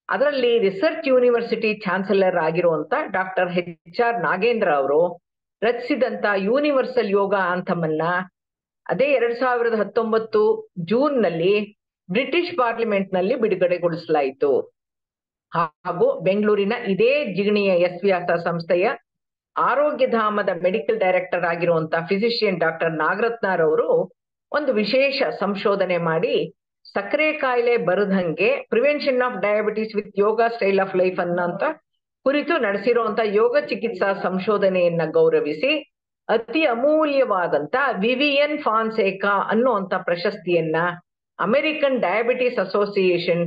ಅದರಲ್ಲಿ ರಿಸರ್ಚ್ ಯೂನಿವರ್ಸಿಟಿ ಚಾನ್ಸಲರ್ ಆಗಿರುವಂತ ಡಾಕ್ಟರ್ HR ನಾಗೇಂದ್ರ ಅವರು ರಚಿಸಿದಂತ ಯೂನಿವರ್ಸಲ್ ಯೋಗ ಆಂಥಮನ್ನ ಅದೇ 2019 ಜೂನ್ ನಲ್ಲಿ ಬ್ರಿಟಿಷ್ ಪಾರ್ಲಿಮೆಂಟ್ ನಲ್ಲಿ ಬಿಡುಗಡೆಗೊಳಿಸಲಾಯಿತು. ಹಾಗೂ ಬೆಂಗಳೂರಿನ ಇದೇ ಜಿಗಣಿಯ ಎಸ್ ವ್ಯಾಸ ಸಂಸ್ಥೆಯ ಆರೋಗ್ಯಧಾಮದ ಮೆಡಿಕಲ್ ಡೈರೆಕ್ಟರ್ ಆಗಿರುವಂತ ಫಿಸಿಷಿಯನ್ ಡಾಕ್ಟರ್ ನಾಗರತ್ನರವರು ಒಂದು ವಿಶೇಷ ಸಂಶೋಧನೆ ಮಾಡಿ ಸಕ್ಕರೆ ಕಾಯಿಲೆ ಬರದಂಗೆ prevention of diabetes with yoga style of life ಅನ್ನೋಂತ ಕುರಿತು ನಡೆಸಿರುವಂತ ಯೋಗ ಚಿಕಿತ್ಸಾ ಸಂಶೋಧನೆಯನ್ನ ಗೌರವಿಸಿ ಅತಿ ಅಮೂಲ್ಯವಾದಂತ ವಿವಿಯನ್ ಫಾನ್ಸೇಕಾ ಅನ್ನುವಂತ ಪ್ರಶಸ್ತಿಯನ್ನ ಅಮೆರಿಕನ್ ಡಯಾಬಿಟಿಸ್ ಅಸೋಸಿಯೇಷನ್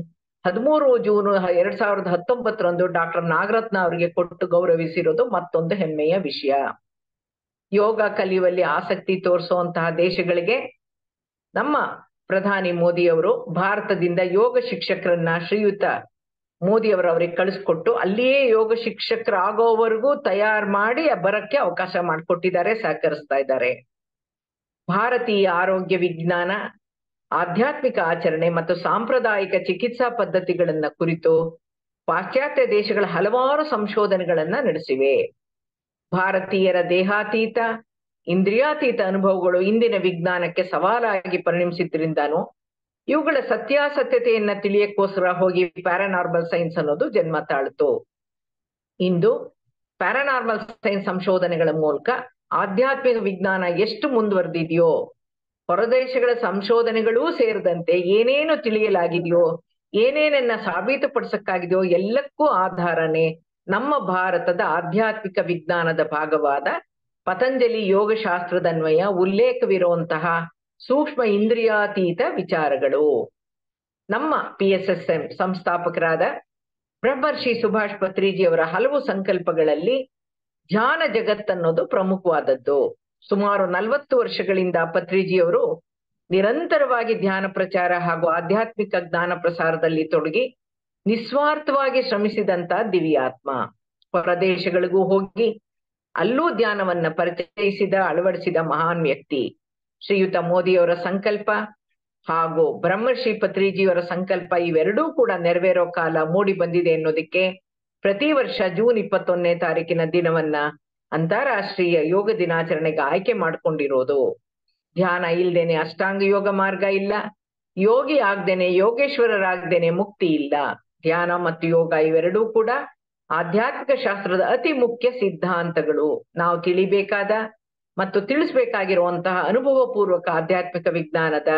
13 ಜೂನ್ 2019ರಂದು ಡಾಕ್ಟರ್ ನಾಗರತ್ನ ಅವರಿಗೆ ಕೊಟ್ಟು ಗೌರವಿಸಿರೋದು ಮತ್ತೊಂದು ಹೆಮ್ಮೆಯ ವಿಷಯ. ಯೋಗ ಕಲಿಯುವಲ್ಲಿ ಆಸಕ್ತಿ ತೋರಿಸುವಂತಹ ದೇಶಗಳಿಗೆ ನಮ್ಮ ಪ್ರಧಾನಿ ಮೋದಿಯವರು ಭಾರತದಿಂದ ಯೋಗ ಶಿಕ್ಷಕರನ್ನ ಶ್ರೀಯುತ ಮೋದಿಯವರು ಅವರಿಗೆ ಕಳಿಸ್ಕೊಟ್ಟು ಅಲ್ಲಿಯೇ ಯೋಗ ಶಿಕ್ಷಕರಾಗೋವರೆಗೂ ತಯಾರು ಮಾಡಿ ಬರಕ್ಕೆ ಅವಕಾಶ ಮಾಡಿಕೊಟ್ಟಿದ್ದಾರೆ, ಸಹಕರಿಸ್ತಾ ಇದ್ದಾರೆ. ಭಾರತೀಯ ಆರೋಗ್ಯ ವಿಜ್ಞಾನ, ಆಧ್ಯಾತ್ಮಿಕ ಆಚರಣೆ ಮತ್ತು ಸಾಂಪ್ರದಾಯಿಕ ಚಿಕಿತ್ಸಾ ಪದ್ಧತಿಗಳನ್ನ ಕುರಿತು ಪಾಶ್ಚಾತ್ಯ ದೇಶಗಳ ಹಲವಾರು ಸಂಶೋಧನೆಗಳನ್ನ ನಡೆಸಿವೆ. ಭಾರತೀಯರ ದೇಹಾತೀತ ಇಂದ್ರಿಯಾತೀತ ಅನುಭವಗಳು ಇಂದಿನ ವಿಜ್ಞಾನಕ್ಕೆ ಸವಾಲಾಗಿ ಪರಿಣಮಿಸಿದ್ರಿಂದಾನು ಇವುಗಳ ಸತ್ಯಾಸತ್ಯತೆಯನ್ನ ತಿಳಿಯಕ್ಕೋಸ್ಕರ ಹೋಗಿ ಪ್ಯಾರಾನಾರ್ಮಲ್ ಸೈನ್ಸ್ ಅನ್ನೋದು ಜನ್ಮ ತಾಳ್ತು. ಇಂದು ಪ್ಯಾರಾನಾರ್ಮಲ್ ಸೈನ್ಸ್ ಸಂಶೋಧನೆಗಳ ಮೂಲಕ ಆಧ್ಯಾತ್ಮಿಕ ವಿಜ್ಞಾನ ಎಷ್ಟು ಮುಂದುವರೆದಿದೆಯೋ, ಹೊರದೇಶಗಳ ಸಂಶೋಧನೆಗಳೂ ಸೇರಿದಂತೆ ಏನೇನು ತಿಳಿಯಲಾಗಿದೆಯೋ, ಏನೇನನ್ನ ಸಾಬೀತುಪಡಿಸಕ್ಕಾಗಿದೆಯೋ ಎಲ್ಲಕ್ಕೂ ಆಧಾರನೇ ನಮ್ಮ ಭಾರತದ ಆಧ್ಯಾತ್ಮಿಕ ವಿಜ್ಞಾನದ ಭಾಗವಾದ ಪತಂಜಲಿ ಯೋಗಶಾಸ್ತ್ರದನ್ವಯ ಉಲ್ಲೇಖವಿರುವಂತಹ ಸೂಕ್ಷ್ಮ ಇಂದ್ರಿಯಾತೀತ ವಿಚಾರಗಳು. ನಮ್ಮ PSSM ಸಂಸ್ಥಾಪಕರಾದ ಬ್ರಹ್ಮರ್ಷಿ ಸುಭಾಷ್ ಪತ್ರಿಜಿಯವರ ಹಲವು ಸಂಕಲ್ಪಗಳಲ್ಲಿ ಧ್ಯಾನ ಜಗತ್ತನ್ನೋದು ಪ್ರಮುಖವಾದದ್ದು. ಸುಮಾರು 40 ವರ್ಷಗಳಿಂದ ಪತ್ರಿಜಿಯವರು ನಿರಂತರವಾಗಿ ಧ್ಯಾನ ಪ್ರಚಾರ ಹಾಗೂ ಆಧ್ಯಾತ್ಮಿಕ ಜ್ಞಾನ ಪ್ರಸಾರದಲ್ಲಿ ತೊಡಗಿ ನಿಸ್ವಾರ್ಥವಾಗಿ ಶ್ರಮಿಸಿದಂತ ದಿವ್ಯಾತ್ಮ. ಹೊರದೇಶಗಳಿಗೂ ಹೋಗಿ ಅಲ್ಲೂ ಧ್ಯಾನವನ್ನ ಪರಿಚಯಿಸಿದ, ಅಳವಡಿಸಿದ ಮಹಾನ್ ವ್ಯಕ್ತಿ. ಶ್ರೀಯುತ ಮೋದಿಯವರ ಸಂಕಲ್ಪ ಹಾಗೂ ಬ್ರಹ್ಮರ್ಷಿ ಪತ್ರಿಜಿಯವರ ಸಂಕಲ್ಪ ಇವೆರಡೂ ಕೂಡ ನೆರವೇರೋ ಕಾಲ ಮೂಡಿ ಬಂದಿದೆ ಅನ್ನೋದಕ್ಕೆ ಪ್ರತಿ ವರ್ಷ ಜೂನ್ 21ನೇ ತಾರೀಕಿನ ದಿನವನ್ನ ಅಂತಾರಾಷ್ಟ್ರೀಯ ಯೋಗ ದಿನಾಚರಣೆಗೆ ಆಯ್ಕೆ ಮಾಡ್ಕೊಂಡಿರೋದು. ಧ್ಯಾನ ಇಲ್ದೇನೆ ಅಷ್ಟಾಂಗ ಯೋಗ ಮಾರ್ಗ ಇಲ್ಲ, ಯೋಗಿ ಆಗ್ದೇನೆ ಯೋಗೇಶ್ವರರಾಗ್ದೇನೆ ಮುಕ್ತಿ ಇಲ್ಲ. ಧ್ಯಾನ ಮತ್ತು ಯೋಗ ಇವೆರಡೂ ಕೂಡ ಆಧ್ಯಾತ್ಮಿಕ ಶಾಸ್ತ್ರದ ಅತಿ ಮುಖ್ಯ ಸಿದ್ಧಾಂತಗಳು. ನಾವು ತಿಳಿಬೇಕಾದ ಮತ್ತು ತಿಳಿಸ್ಬೇಕಾಗಿರುವಂತಹ ಅನುಭವ ಪೂರ್ವಕ ಆಧ್ಯಾತ್ಮಿಕ ವಿಜ್ಞಾನದ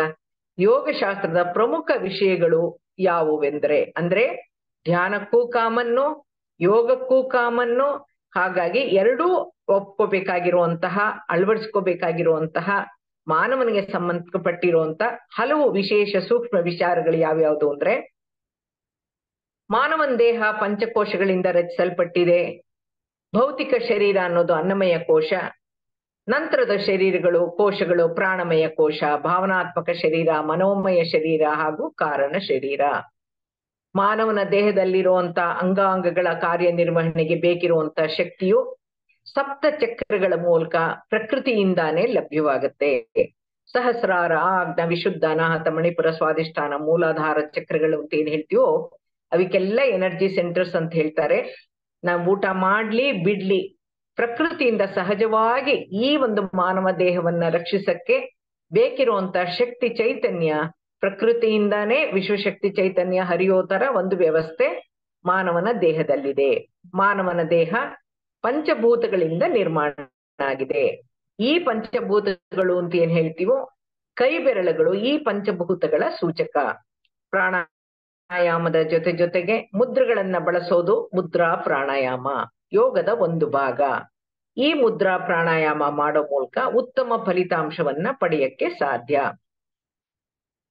ಯೋಗಶಾಸ್ತ್ರದ ಪ್ರಮುಖ ವಿಷಯಗಳು ಯಾವುವೆಂದ್ರೆ ಅಂದ್ರೆ ಧ್ಯಾನಕ್ಕೂ ಕಾಮನ್ನು, ಯೋಗಕ್ಕೂ ಕಾಮನ್ನು. ಹಾಗಾಗಿ ಎರಡೂ ಒಪ್ಕೋಬೇಕಾಗಿರುವಂತಹ, ಅಳವಡಿಸ್ಕೋಬೇಕಾಗಿರುವಂತಹ ಮಾನವನಿಗೆ ಸಂಬಂಧಪಟ್ಟಿರುವಂತ ಹಲವು ವಿಶೇಷ ಸೂಕ್ಷ್ಮ ವಿಚಾರಗಳು ಯಾವ್ಯಾವುದು ಅಂದ್ರೆ, ಮಾನವನ ದೇಹ ಪಂಚಕೋಶಗಳಿಂದ ರಚಿಸಲ್ಪಟ್ಟಿದೆ. ಭೌತಿಕ ಶರೀರ ಅನ್ನೋದು ಅನ್ನಮಯ ಕೋಶ, ನಂತರದ ಶರೀರಗಳು ಕೋಶಗಳು ಪ್ರಾಣಮಯ ಕೋಶ, ಭಾವನಾತ್ಮಕ ಶರೀರ, ಮನೋಮಯ ಶರೀರ ಹಾಗೂ ಕಾರಣ ಶರೀರ. ಮಾನವನ ದೇಹದಲ್ಲಿರುವಂತ ಅಂಗಾಂಗಗಳ ಕಾರ್ಯನಿರ್ವಹಣೆಗೆ ಬೇಕಿರುವಂತ ಶಕ್ತಿಯು ಸಪ್ತ ಚಕ್ರಗಳ ಮೂಲಕ ಪ್ರಕೃತಿಯಿಂದಾನೇ ಲಭ್ಯವಾಗುತ್ತೆ. ಸಹಸ್ರಾರ, ಆಜ್ಞ, ವಿಶುದ್ಧ, ಅನಾಹತ, ಮಣಿಪುರ, ಸ್ವಾಧಿಷ್ಠಾನ, ಮೂಲಾಧಾರ ಚಕ್ರಗಳು ಅಂತ ಏನ್ ಹೇಳ್ತೀವೋ ಅವಕ್ಕೆಲ್ಲ ಎನರ್ಜಿ ಸೆಂಟರ್ಸ್ ಅಂತ ಹೇಳ್ತಾರೆ. ನಾವು ಊಟ ಮಾಡ್ಲಿ ಬಿಡ್ಲಿ ಪ್ರಕೃತಿಯಿಂದ ಸಹಜವಾಗಿ ಈ ಒಂದು ಮಾನವ ದೇಹವನ್ನ ರಕ್ಷಿಸಕ್ಕೆ ಬೇಕಿರುವಂತ ಶಕ್ತಿ ಚೈತನ್ಯ ಪ್ರಕೃತಿಯಿಂದಾನೇ ವಿಶ್ವಶಕ್ತಿ ಚೈತನ್ಯ ಹರಿಯೋ ತರ ಒಂದು ವ್ಯವಸ್ಥೆ ಮಾನವನ ದೇಹದಲ್ಲಿದೆ. ಮಾನವನ ದೇಹ ಪಂಚಭೂತಗಳಿಂದ ನಿರ್ಮಾಣ ಆಗಿದೆ. ಈ ಪಂಚಭೂತಗಳು ಅಂತ ಏನ್ ಹೇಳ್ತೀವೋ ಕೈ ಬೆರಳುಗಳು ಈ ಪಂಚಭೂತಗಳ ಸೂಚಕ. ಪ್ರಾಣಾಯಾಮದ ಜೊತೆಗೆ ಮುದ್ರೆಗಳನ್ನ ಬಳಸೋದು ಮುದ್ರಾ ಪ್ರಾಣಾಯಾಮ ಯೋಗದ ಒಂದು ಭಾಗ. ಈ ಮುದ್ರಾ ಪ್ರಾಣಾಯಾಮ ಮಾಡೋ ಮೂಲಕ ಉತ್ತಮ ಫಲಿತಾಂಶವನ್ನ ಪಡೆಯಕ್ಕೆ ಸಾಧ್ಯ.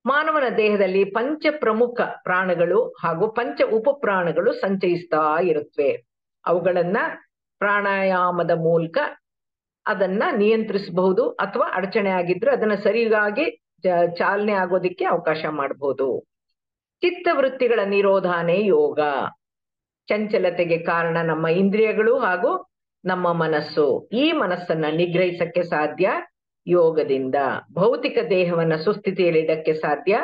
ಮಾನವನ ದೇಹದಲ್ಲಿ ಪಂಚ ಪ್ರಮುಖ ಪ್ರಾಣಗಳು ಹಾಗೂ ಪಂಚ ಉಪಪ್ರಾಣಗಳು ಸಂಚಯಿಸ್ತಾ ಇರುತ್ತವೆ. ಅವುಗಳನ್ನ ಪ್ರಾಣಾಯಾಮದ ಮೂಲಕ ಅದನ್ನ ನಿಯಂತ್ರಿಸಬಹುದು ಅಥವಾ ಅಡಚಣೆ ಆಗಿದ್ರೆ ಅದನ್ನ ಸರಿಯಾಗಿ ಚಾಲನೆ ಆಗೋದಿಕ್ಕೆ ಅವಕಾಶ ಮಾಡಬಹುದು. ಚಿತ್ತವೃತ್ತಿಗಳ ನಿರೋಧಾನೇ ಯೋಗ. ಚಂಚಲತೆಗೆ ಕಾರಣ ನಮ್ಮ ಇಂದ್ರಿಯಗಳು ಹಾಗೂ ನಮ್ಮ ಮನಸ್ಸು. ಈ ಮನಸ್ಸನ್ನ ನಿಗ್ರಹಿಸಕ್ಕೆ ಸಾಧ್ಯ ಯೋಗದಿಂದ. ಭೌತಿಕ ದೇಹವನ್ನ ಸುಸ್ಥಿತಿಯಲ್ಲಿಡಕ್ಕೆ ಸಾಧ್ಯ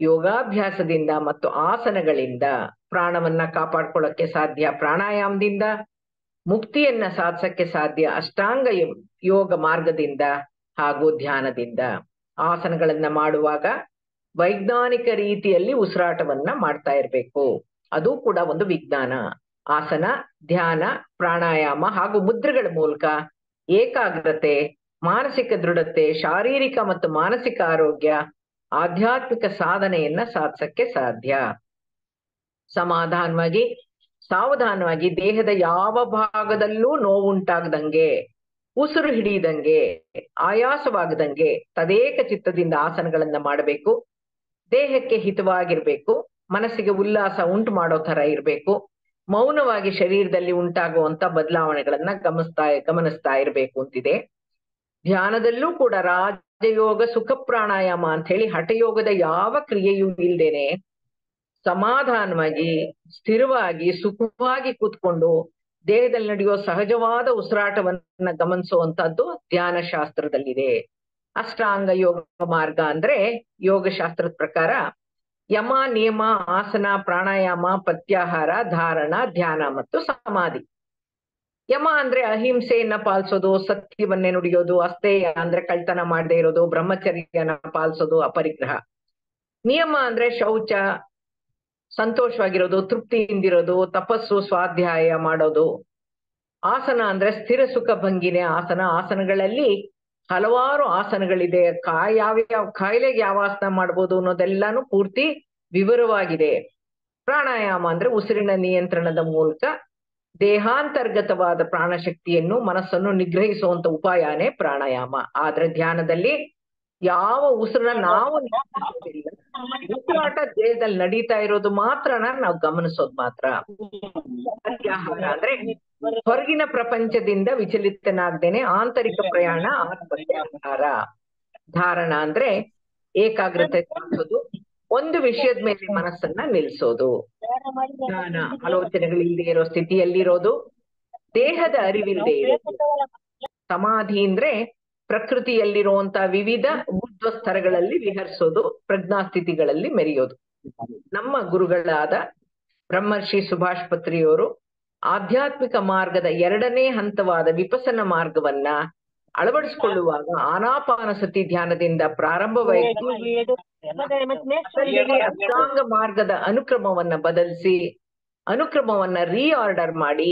ಯೋಗಾಭ್ಯಾಸದಿಂದ ಮತ್ತು ಆಸನಗಳಿಂದ. ಪ್ರಾಣವನ್ನ ಕಾಪಾಡ್ಕೊಳ್ಳಕ್ಕೆ ಸಾಧ್ಯ ಪ್ರಾಣಾಯಾಮದಿಂದ. ಮುಕ್ತಿಯನ್ನ ಸಾಧಿಸಕ್ಕೆ ಸಾಧ್ಯ ಅಷ್ಟಾಂಗ ಯೋಗ ಮಾರ್ಗದಿಂದ ಹಾಗೂ ಧ್ಯಾನದಿಂದ. ಆಸನಗಳನ್ನ ಮಾಡುವಾಗ ವೈಜ್ಞಾನಿಕ ರೀತಿಯಲ್ಲಿ ಉಸಿರಾಟವನ್ನ ಮಾಡ್ತಾ ಇರ್ಬೇಕು. ಅದು ಕೂಡ ಒಂದು ವಿಜ್ಞಾನ. ಆಸನ, ಧ್ಯಾನ, ಪ್ರಾಣಾಯಾಮ ಹಾಗೂ ಮುದ್ರೆಗಳ ಮೂಲಕ ಏಕಾಗ್ರತೆ, ಮಾನಸಿಕ ದೃಢತೆ, ಶಾರೀರಿಕ ಮತ್ತು ಮಾನಸಿಕ ಆರೋಗ್ಯ, ಆಧ್ಯಾತ್ಮಿಕ ಸಾಧನೆಯನ್ನ ಸಾಧಿಸಕ್ಕೆ ಸಾಧ್ಯ. ಸಮಾಧಾನವಾಗಿ ಸಾವಧಾನವಾಗಿ ದೇಹದ ಯಾವ ಭಾಗದಲ್ಲೂ ನೋವುಂಟಾಗದಂಗೆ, ಉಸಿರು ಹಿಡಿಯದಂಗೆ, ಆಯಾಸವಾಗದಂಗೆ ತದೇಕ ಚಿತ್ತದಿಂದ ಆಸನಗಳನ್ನ ಮಾಡಬೇಕು. ದೇಹಕ್ಕೆ ಹಿತವಾಗಿರ್ಬೇಕು, ಮನಸ್ಸಿಗೆ ಉಲ್ಲಾಸ ಉಂಟು ಮಾಡೋ ತರ ಇರ್ಬೇಕು. ಮೌನವಾಗಿ ಶರೀರದಲ್ಲಿ ಉಂಟಾಗುವಂತ ಬದಲಾವಣೆಗಳನ್ನ ಗಮನಿಸ್ತಾ ಇರ್ಬೇಕು ಅಂತಿದೆ. ಧ್ಯಾನದಲ್ಲೂ ಕೂಡ ರಾಜಯೋಗ ಸುಖ ಪ್ರಾಣಾಯಾಮ ಅಂತ ಹೇಳಿ ಹಠಯೋಗದ ಯಾವ ಕ್ರಿಯೆಯೂ ಇಲ್ದೇನೆ ಸಮಾಧಾನವಾಗಿ ಸ್ಥಿರವಾಗಿ ಸುಖವಾಗಿ ಕೂತ್ಕೊಂಡು ದೇಹದಲ್ಲಿ ನಡೆಯೋ ಸಹಜವಾದ ಉಸಿರಾಟವನ್ನ ಗಮನಿಸುವಂತದ್ದು ಧ್ಯಾನ ಶಾಸ್ತ್ರದಲ್ಲಿದೆ. ಅಷ್ಟಾಂಗ ಯೋಗ ಮಾರ್ಗ ಅಂದ್ರೆ ಯೋಗ ಶಾಸ್ತ್ರದ ಪ್ರಕಾರ ಯಮ, ನಿಯಮ, ಆಸನ, ಪ್ರಾಣಾಯಾಮ, ಪ್ರತ್ಯಾಹಾರ, ಧಾರಣ, ಧ್ಯಾನ ಮತ್ತು ಸಮಾಧಿ. ಯಮ ಅಂದ್ರೆ ಅಹಿಂಸೆಯನ್ನ ಪಾಲಿಸೋದು, ಸತ್ಯವನ್ನೇ ನುಡಿಯೋದು, ಅಸ್ಥೇಯ ಅಂದ್ರೆ ಕಳ್ತನ ಮಾಡದೇ ಇರೋದು, ಬ್ರಹ್ಮಚರ್ಯನ ಪಾಲಿಸೋದು, ಅಪರಿಗ್ರಹ. ನಿಯಮ ಅಂದ್ರೆ ಶೌಚ, ಸಂತೋಷವಾಗಿರೋದು, ತೃಪ್ತಿಯಿಂದಿರೋದು, ತಪಸ್ಸು, ಸ್ವಾಧ್ಯಾಯ ಮಾಡೋದು. ಆಸನ ಅಂದ್ರೆ ಸ್ಥಿರ ಸುಖ ಭಂಗಿನೇ ಆಸನ. ಆಸನಗಳಲ್ಲಿ ಹಲವಾರು ಆಸನಗಳಿದೆ. ಯಾವ್ಯಾವ ಕಾಯಿಲೆಗೆ ಯಾವ ಆಸನ ಮಾಡ್ಬೋದು ಅನ್ನೋದೆಲ್ಲಾನು ಪೂರ್ತಿ ವಿವರವಾಗಿದೆ. ಪ್ರಾಣಾಯಾಮ ಅಂದ್ರೆ ಉಸಿರಿನ ನಿಯಂತ್ರಣದ ಮೂಲಕ ದೇಹಾಂತರ್ಗತವಾದ ಪ್ರಾಣಶಕ್ತಿಯನ್ನು ಮನಸ್ಸನ್ನು ನಿಗ್ರಹಿಸುವಂತ ಉಪಾಯನೇ ಪ್ರಾಣಾಯಾಮ. ಆದ್ರೆ ಧ್ಯಾನದಲ್ಲಿ ಯಾವ ಉಸಿರನ್ನ ನಾವು ನಿಯಂತ್ರಿಸೋದಿಲ್ಲ, ಉಸಿರಾಟ ದೇಹದಲ್ಲಿ ನಡೀತಾ ಇರೋದು ಮಾತ್ರನ ನಾವು ಗಮನಿಸೋದು ಮಾತ್ರ. ಪ್ರತ್ಯಾಹಾರ ಅಂದ್ರೆ ಹೊರಗಿನ ಪ್ರಪಂಚದಿಂದ ವಿಚಲಿತನಾಗ್ದೇನೆ ಆಂತರಿಕ ಪ್ರಯಾಣ ಪ್ರತ್ಯಾಹಾರ. ಧಾರಣ ಅಂದ್ರೆ ಏಕಾಗ್ರತೆ ಸಾಧಿಸೋದು, ಒಂದು ವಿಷಯದ ಮೇಲೆ ಮನಸ್ಸನ್ನ ನಿಲ್ಸೋದು. ಜ್ಞಾನ ಆಲೋಚನೆಗಳಿಲ್ಲದೆ ಇರೋ ಸ್ಥಿತಿಯಲ್ಲಿರೋದು, ದೇಹದ ಅರಿವಿಲ್ಲದೆ ಇರೋದು. ಸಮಾಧಿ ಅಂದ್ರೆ ಪ್ರಕೃತಿಯಲ್ಲಿರುವಂತ ವಿವಿಧ ಬುದ್ಧ ಸ್ತರಗಳಲ್ಲಿ ವಿಹರಿಸೋದು, ಪ್ರಜ್ಞಾಸ್ಥಿತಿಗಳಲ್ಲಿ ಮೆರೆಯೋದು. ನಮ್ಮ ಗುರುಗಳಾದ ಬ್ರಹ್ಮರ್ಷಿ ಸುಭಾಷ್ ಪತ್ರಿಯವರು ಆಧ್ಯಾತ್ಮಿಕ ಮಾರ್ಗದ 2ನೇ ಹಂತವಾದ ವಿಪಸನ ಮಾರ್ಗವನ್ನ ಅಳವಡಿಸಿಕೊಳ್ಳುವಾಗ ಆನಾಪಾನಸತಿ ಧ್ಯಾನದಿಂದ ಪ್ರಾರಂಭವಾಯಿತು. ಅಷ್ಟಾಂಗ ಮಾರ್ಗದ ಅನುಕ್ರಮವನ್ನ ಬದಲಿಸಿ ಅನುಕ್ರಮವನ್ನ ರೀಆರ್ಡರ್ ಮಾಡಿ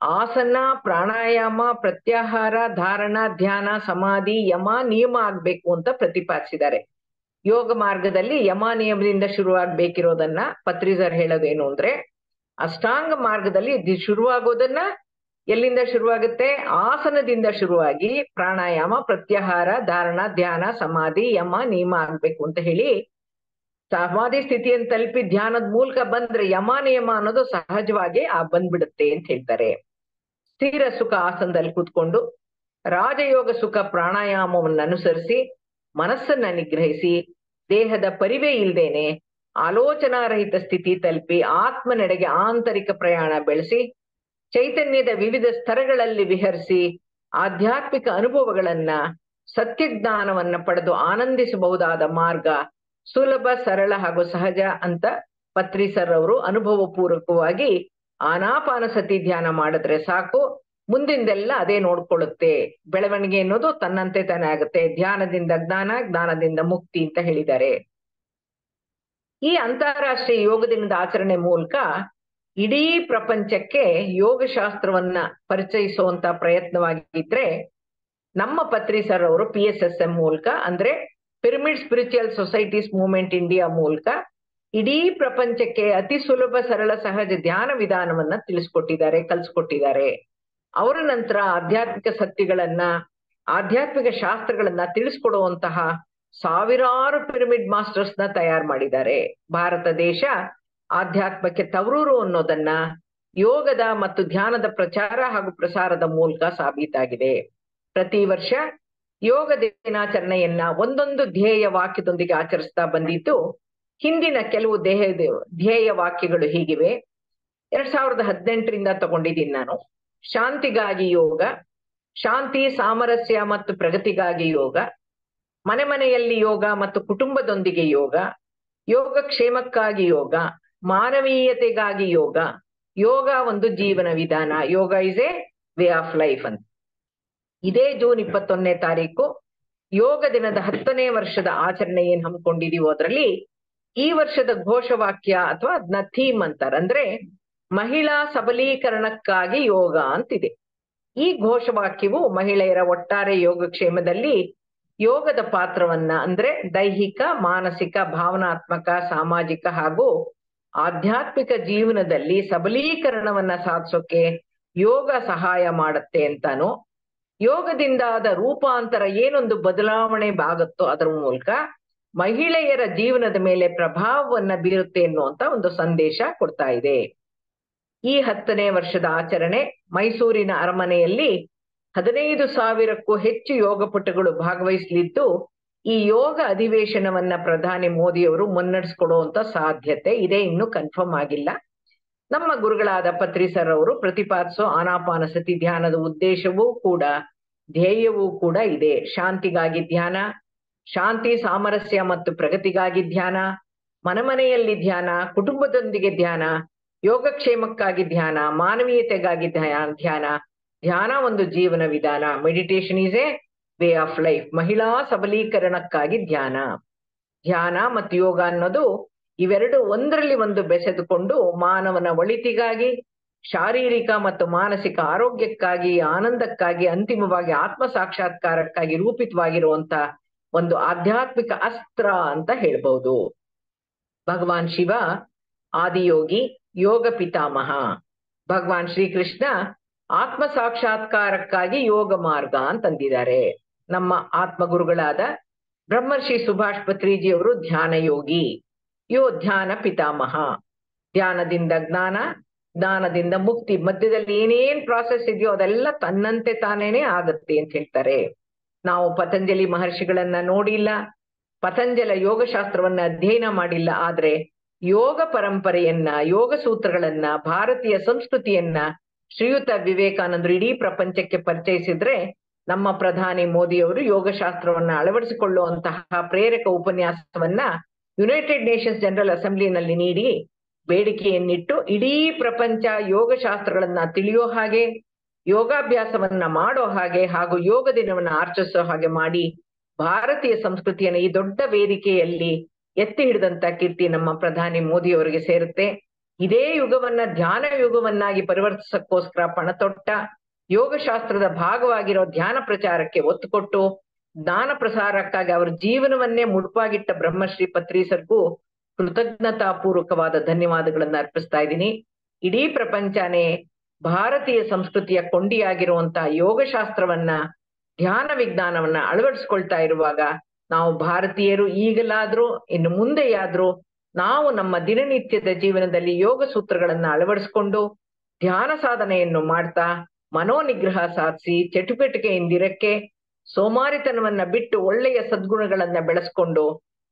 ಆಸನ, ಪ್ರಾಣಾಯಾಮ, ಪ್ರತ್ಯಾಹಾರ, ಧಾರಣ, ಧ್ಯಾನ, ಸಮಾಧಿ, ಯಮ, ನಿಯಮ ಆಗ್ಬೇಕು ಅಂತ ಪ್ರತಿಪಾದಿಸಿದ್ದಾರೆ. ಯೋಗ ಮಾರ್ಗದಲ್ಲಿ ಯಮ ನಿಯಮದಿಂದ ಶುರುವಾಗ್ಬೇಕಿರೋದನ್ನ ಪತ್ರಿಜರ್ ಹೇಳೋದೇನು ಅಂದ್ರೆ, ಅಷ್ಟಾಂಗ ಮಾರ್ಗದಲ್ಲಿ ಶುರುವಾಗೋದನ್ನ ಎಲ್ಲಿಂದ ಶುರುವಾಗುತ್ತೆ? ಆಸನದಿಂದ ಶುರುವಾಗಿ ಪ್ರಾಣಾಯಾಮ, ಪ್ರತ್ಯಾಹಾರ, ಧಾರಣ, ಧ್ಯಾನ, ಸಮಾಧಿ, ಯಮ, ನಿಯಮ ಆಗ್ಬೇಕು ಅಂತ ಹೇಳಿ ಸಮಾಧಿ ಸ್ಥಿತಿಯನ್ನು ತಲುಪಿ ಧ್ಯಾನದ ಮೂಲಕ ಬಂದ್ರೆ ಯಮ ನಿಯಮ ಅನ್ನೋದು ಸಹಜವಾಗಿ ಬಂದ್ಬಿಡುತ್ತೆ ಅಂತ ಹೇಳ್ತಾರೆ. ಸ್ಥಿರ ಸುಖ ಆಸನದಲ್ಲಿ ಕೂತ್ಕೊಂಡು ರಾಜಯೋಗ ಸುಖ ಪ್ರಾಣಾಯಾಮವನ್ನು ಅನುಸರಿಸಿ ಮನಸ್ಸನ್ನ ನಿಗ್ರಹಿಸಿ ದೇಹದ ಪರಿವೇ ಇಲ್ದೇನೆ ಆಲೋಚನಾರಹಿತ ಸ್ಥಿತಿ ತಲುಪಿ ಆತ್ಮನೆಡೆಗೆ ಆಂತರಿಕ ಪ್ರಯಾಣ ಬೆಳೆಸಿ ಚೈತನ್ಯದ ವಿವಿಧ ಸ್ತರಗಳಲ್ಲಿ ವಿಹರಿಸಿ ಆಧ್ಯಾತ್ಮಿಕ ಅನುಭವಗಳನ್ನ ಸತ್ಯಜ್ಞಾನವನ್ನ ಪಡೆದು ಆನಂದಿಸಬಹುದಾದ ಮಾರ್ಗ ಸುಲಭ, ಸರಳ ಹಾಗೂ ಸಹಜ ಅಂತ ಪತ್ರಿ ಸರ್ ಅವರು ಅನುಭವ ಪೂರ್ವಕವಾಗಿ ಆನಾಪಾನಸತಿ ಧ್ಯಾನ ಮಾಡಿದ್ರೆ ಸಾಕು, ಮುಂದಿಂದೆಲ್ಲ ಅದೇ ನೋಡ್ಕೊಳ್ಳುತ್ತೆ. ಬೆಳವಣಿಗೆ ಅನ್ನೋದು ತನ್ನಂತೆ ತಾನೇ ಆಗುತ್ತೆ. ಧ್ಯಾನದಿಂದ ಜ್ಞಾನ, ಜ್ಞಾನದಿಂದ ಮುಕ್ತಿ ಅಂತ ಹೇಳಿದ್ದಾರೆ. ಈ ಅಂತಾರಾಷ್ಟ್ರೀಯ ಯೋಗ ದಿನದ ಆಚರಣೆ ಮೂಲಕ ಇಡೀ ಪ್ರಪಂಚಕ್ಕೆ ಯೋಗಶಾಸ್ತ್ರವನ್ನ ಪರಿಚಯಿಸುವಂತ ಪ್ರಯತ್ನವಾಗಿದ್ರೆ ನಮ್ಮ ಪತ್ರಿ ಸರ್ ಅವರು PSSM ಮೂಲಕ, ಅಂದ್ರೆ pyramid spiritual societies movement India ಮೂಲಕ ಇಡೀ ಪ್ರಪಂಚಕ್ಕೆ ಅತಿ ಸುಲಭ, ಸರಳ, ಸಹಜ ಧ್ಯಾನ ವಿಧಾನವನ್ನ ತಿಳಿಸ್ಕೊಟ್ಟಿದ್ದಾರೆ, ಕಲ್ಸ್ಕೊಟ್ಟಿದ್ದಾರೆ. ಅವರ ನಂತರ ಆಧ್ಯಾತ್ಮಿಕ ಸತ್ಯಗಳನ್ನ, ಆಧ್ಯಾತ್ಮಿಕ ಶಾಸ್ತ್ರಗಳನ್ನ ತಿಳಿಸ್ಕೊಡುವಂತಹ ಸಾವಿರಾರು ಪಿರಮಿಡ್ ಮಾಸ್ಟರ್ಸ್ ನ ತಯಾರು ಮಾಡಿದ್ದಾರೆ. ಭಾರತ ದೇಶ ಆಧ್ಯಾತ್ಮಕ್ಕೆ ತವರೂರು ಅನ್ನೋದನ್ನ ಯೋಗದ ಮತ್ತು ಧ್ಯಾನದ ಪ್ರಚಾರ ಹಾಗೂ ಪ್ರಸಾರದ ಮೂಲಕ ಸಾಬೀತಾಗಿದೆ. ಪ್ರತಿ ವರ್ಷ ಯೋಗ ದಿನಾಚರಣೆಯನ್ನ ಒಂದೊಂದು ಧ್ಯೇಯ ವಾಕ್ಯದೊಂದಿಗೆ ಆಚರಿಸ್ತಾ ಬಂದಿದ್ದು. ಹಿಂದಿನ ಕೆಲವು ಧ್ಯೇಯ ವಾಕ್ಯಗಳು ಹೀಗಿವೆ. 2018ರಿಂದ ತಗೊಂಡಿದ್ದೀನಿ ನಾನು. ಶಾಂತಿಗಾಗಿ ಯೋಗ, ಶಾಂತಿ, ಸಾಮರಸ್ಯ ಮತ್ತು ಪ್ರಗತಿಗಾಗಿ ಯೋಗ, ಮನೆ ಮನೆಯಲ್ಲಿ ಯೋಗ ಮತ್ತು ಕುಟುಂಬದೊಂದಿಗೆ ಯೋಗ, ಯೋಗ ಕ್ಷೇಮಕ್ಕಾಗಿ ಯೋಗ, ಮಾನವೀಯತೆಗಾಗಿ ಯೋಗ, ಯೋಗ ಒಂದು ಜೀವನ ವಿಧಾನ, yoga is a way of life ಅಂತ. ಇದೇ ಜೂನ್ 21ನೇ ತಾರೀಕು ಯೋಗ ದಿನದ 10ನೇ ವರ್ಷದ ಆಚರಣೆ ಏನ್ ಹಮ್ಮಿಕೊಂಡಿದೀವೋ ಅದರಲ್ಲಿ ಈ ವರ್ಷದ ಘೋಷವಾಕ್ಯ ಅಥವಾ ಅದನ್ನ ಥೀಮ್ ಅಂತಾರೆ, ಅಂದ್ರೆ ಮಹಿಳಾ ಸಬಲೀಕರಣಕ್ಕಾಗಿ ಯೋಗ ಅಂತಿದೆ. ಈ ಘೋಷವಾಕ್ಯವು ಮಹಿಳೆಯರ ಒಟ್ಟಾರೆ ಯೋಗಕ್ಷೇಮದಲ್ಲಿ ಯೋಗದ ಪಾತ್ರವನ್ನ, ಅಂದ್ರೆ ದೈಹಿಕ, ಮಾನಸಿಕ, ಭಾವನಾತ್ಮಕ, ಸಾಮಾಜಿಕ ಹಾಗೂ ಆಧ್ಯಾತ್ಮಿಕ ಜೀವನದಲ್ಲಿ ಸಬಲೀಕರಣವನ್ನ ಸಾಧಿಸೋಕೆ ಯೋಗ ಸಹಾಯ ಮಾಡುತ್ತೆ ಅಂತಾನು, ಯೋಗದಿಂದ ಆದ ರೂಪಾಂತರ ಏನೊಂದು ಬದಲಾವಣೆ ಆಗುತ್ತೋ ಅದರ ಮೂಲಕ ಮಹಿಳೆಯರ ಜೀವನದ ಮೇಲೆ ಪ್ರಭಾವವನ್ನ ಬೀರುತ್ತೆ ಅನ್ನುವಂತ ಒಂದು ಸಂದೇಶ ಕೊಡ್ತಾ ಇದೆ. ಈ 10ನೇ ವರ್ಷದ ಆಚರಣೆ ಮೈಸೂರಿನ ಅರಮನೆಯಲ್ಲಿ 15,000ಕ್ಕೂ ಹೆಚ್ಚು ಯೋಗಪಟುಗಳು ಭಾಗವಹಿಸಲಿದ್ದು, ಈ ಯೋಗ ಅಧಿವೇಶನವನ್ನ ಪ್ರಧಾನಿ ಮೋದಿಯವರು ಮುನ್ನಡೆಸ್ಕೊಡುವಂತ ಸಾಧ್ಯತೆ ಇದೆ. ಇನ್ನೂ ಕನ್ಫರ್ಮ್ ಆಗಿಲ್ಲ. ನಮ್ಮ ಗುರುಗಳಾದ ಪತ್ರಿ ಸರ್ ಅವರು ಪ್ರತಿಪಾದಿಸೋ ಆನಾಪಾನಸತಿ ಧ್ಯಾನದ ಉದ್ದೇಶವೂ ಕೂಡ, ಧ್ಯೇಯವೂ ಕೂಡ ಇದೆ. ಶಾಂತಿಗಾಗಿ ಧ್ಯಾನ, ಶಾಂತಿ, ಸಾಮರಸ್ಯ ಮತ್ತು ಪ್ರಗತಿಗಾಗಿ ಧ್ಯಾನ, ಮನೆಯಲ್ಲಿ ಧ್ಯಾನ, ಕುಟುಂಬದೊಂದಿಗೆ ಧ್ಯಾನ, ಯೋಗಕ್ಷೇಮಕ್ಕಾಗಿ ಧ್ಯಾನ, ಮಾನವೀಯತೆಗಾಗಿ ಧ್ಯಾನ, ಧ್ಯಾನ ಒಂದು ಜೀವನ ವಿಧಾನ, meditation is A way of life, ಮಹಿಳಾ ಸಬಲೀಕರಣಕ್ಕಾಗಿ ಧ್ಯಾನ. ಧ್ಯಾನ ಮತ್ತು ಯೋಗ ಅನ್ನೋದು ಇವೆರಡು ಒಂದರಲ್ಲಿ ಒಂದು ಬೆಸೆದುಕೊಂಡು ಮಾನವನ ಒಳಿತಿಗಾಗಿ, ಶಾರೀರಿಕ ಮತ್ತು ಮಾನಸಿಕ ಆರೋಗ್ಯಕ್ಕಾಗಿ, ಆನಂದಕ್ಕಾಗಿ, ಅಂತಿಮವಾಗಿ ಆತ್ಮ ಸಾಕ್ಷಾತ್ಕಾರಕ್ಕಾಗಿ ರೂಪಿತವಾಗಿರುವಂತ ಒಂದು ಆಧ್ಯಾತ್ಮಿಕ ಅಸ್ತ್ರ ಅಂತ ಹೇಳ್ಬಹುದು. ಭಗವಾನ್ ಶಿವ ಆದಿಯೋಗಿ, ಯೋಗ ಪಿತಾಮಹ. ಭಗವಾನ್ ಶ್ರೀಕೃಷ್ಣ ಆತ್ಮ ಸಾಕ್ಷಾತ್ಕಾರಕ್ಕಾಗಿ ಯೋಗ ಮಾರ್ಗ ಅಂತಂದಿದ್ದಾರೆ. ನಮ್ಮ ಆತ್ಮಗುರುಗಳಾದ ಬ್ರಹ್ಮರ್ಷಿ ಸುಭಾಷ್ ಪತ್ರಿಜಿಯವರು ಧ್ಯಾನ ಯೋಗಿ, ಧ್ಯಾನ ಪಿತಾಮಹ. ಧ್ಯಾನದಿಂದ ಜ್ಞಾನ, ಜ್ಞಾನದಿಂದ ಮುಕ್ತಿ, ಮಧ್ಯದಲ್ಲಿ ಏನೇನ್ ಪ್ರಾಸೆಸ್ ಇದೆಯೋ ಅದೆಲ್ಲ ತನ್ನಂತೆ ತಾನೇನೆ ಆಗತ್ತೆ ಅಂತ ಹೇಳ್ತಾರೆ. ನಾವು ಪತಂಜಲಿ ಮಹರ್ಷಿಗಳನ್ನ ನೋಡಿಲ್ಲ, ಪತಂಜಲ ಯೋಗಶಾಸ್ತ್ರವನ್ನ ಅಧ್ಯಯನ ಮಾಡಿಲ್ಲ, ಆದ್ರೆ ಯೋಗ ಪರಂಪರೆಯನ್ನ, ಯೋಗ ಸೂತ್ರಗಳನ್ನ, ಭಾರತೀಯ ಸಂಸ್ಕೃತಿಯನ್ನ ಶ್ರೀಯುತ ವಿವೇಕಾನಂದರು ಇಡೀ ಪ್ರಪಂಚಕ್ಕೆ ಪರಿಚಯಿಸಿದ್ರೆ ನಮ್ಮ ಪ್ರಧಾನಿ ಮೋದಿಯವರು ಯೋಗಶಾಸ್ತ್ರವನ್ನ ಅಳವಡಿಸಿಕೊಳ್ಳುವಂತಹ ಪ್ರೇರಕ ಉಪನ್ಯಾಸವನ್ನ ಯುನೈಟೆಡ್ ನೇಷನ್ಸ್ ಜನರಲ್ ಅಸೆಂಬ್ಲಿನಲ್ಲಿ ನೀಡಿ ಬೇಡಿಕೆಯನ್ನಿಟ್ಟು ಇಡೀ ಪ್ರಪಂಚ ಯೋಗಶಾಸ್ತ್ರಗಳನ್ನ ತಿಳಿಯೋ ಹಾಗೆ, ಯೋಗಾಭ್ಯಾಸವನ್ನ ಮಾಡೋ ಹಾಗೆ ಹಾಗೂ ಯೋಗ ದಿನವನ್ನ ಆಚರಿಸೋ ಹಾಗೆ ಮಾಡಿ ಭಾರತೀಯ ಸಂಸ್ಕೃತಿಯನ್ನ ಈ ದೊಡ್ಡ ವೇದಿಕೆಯಲ್ಲಿ ಎತ್ತಿ ಹಿಡಿದಂತ ಕೀರ್ತಿ ನಮ್ಮ ಪ್ರಧಾನಿ ಮೋದಿಯವರಿಗೆ ಸೇರುತ್ತೆ. ಇದೇ ಯುಗವನ್ನ ಧ್ಯಾನ ಯುಗವನ್ನಾಗಿ ಪರಿವರ್ತಿಸಕ್ಕೋಸ್ಕರ ಪಣತೊಟ್ಟ, ಯೋಗಶಾಸ್ತ್ರದ ಭಾಗವಾಗಿರೋ ಧ್ಯಾನ ಪ್ರಚಾರಕ್ಕೆ ಒತ್ತು ಕೊಟ್ಟು ಜ್ಞಾನ ಪ್ರಸಾರಕ್ಕಾಗಿ ಅವರ ಜೀವನವನ್ನೇ ಮುಡುಪಾಗಿಟ್ಟ ಬ್ರಹ್ಮಶ್ರೀ ಪತ್ರಿ ಸರ್ಗೂ ಕೃತಜ್ಞತಾಪೂರ್ವಕವಾದ ಧನ್ಯವಾದಗಳನ್ನ ಅರ್ಪಿಸ್ತಾ ಇದ್ದೀನಿ. ಇಡೀ ಪ್ರಪಂಚನೇ ಭಾರತೀಯ ಸಂಸ್ಕೃತಿಯ ಕೊಂಡಿಯಾಗಿರುವಂತಹ ಯೋಗಶಾಸ್ತ್ರವನ್ನ, ಧ್ಯಾನ ವಿಜ್ಞಾನವನ್ನ ಅಳವಡಿಸ್ಕೊಳ್ತಾ ಇರುವಾಗ ನಾವು ಭಾರತೀಯರು ಈಗಲಾದ್ರೂ ಇನ್ನು ಮುಂದೆಯಾದ್ರೂ ನಾವು ನಮ್ಮ ದಿನನಿತ್ಯದ ಜೀವನದಲ್ಲಿ ಯೋಗ ಸೂತ್ರಗಳನ್ನ ಅಳವಡಿಸ್ಕೊಂಡು ಧ್ಯಾನ ಸಾಧನೆಯನ್ನು ಮಾಡ್ತಾ ಮನೋನಿಗ್ರಹ ಸಾಧಿಸಿ ಚಟುವಟಿಕೆಯಿಂದಿರಕ್ಕೆ ಸೋಮಾರಿತನವನ್ನ ಬಿಟ್ಟು ಒಳ್ಳೆಯ ಸದ್ಗುಣಗಳನ್ನ ಬೆಳೆಸ್ಕೊಂಡು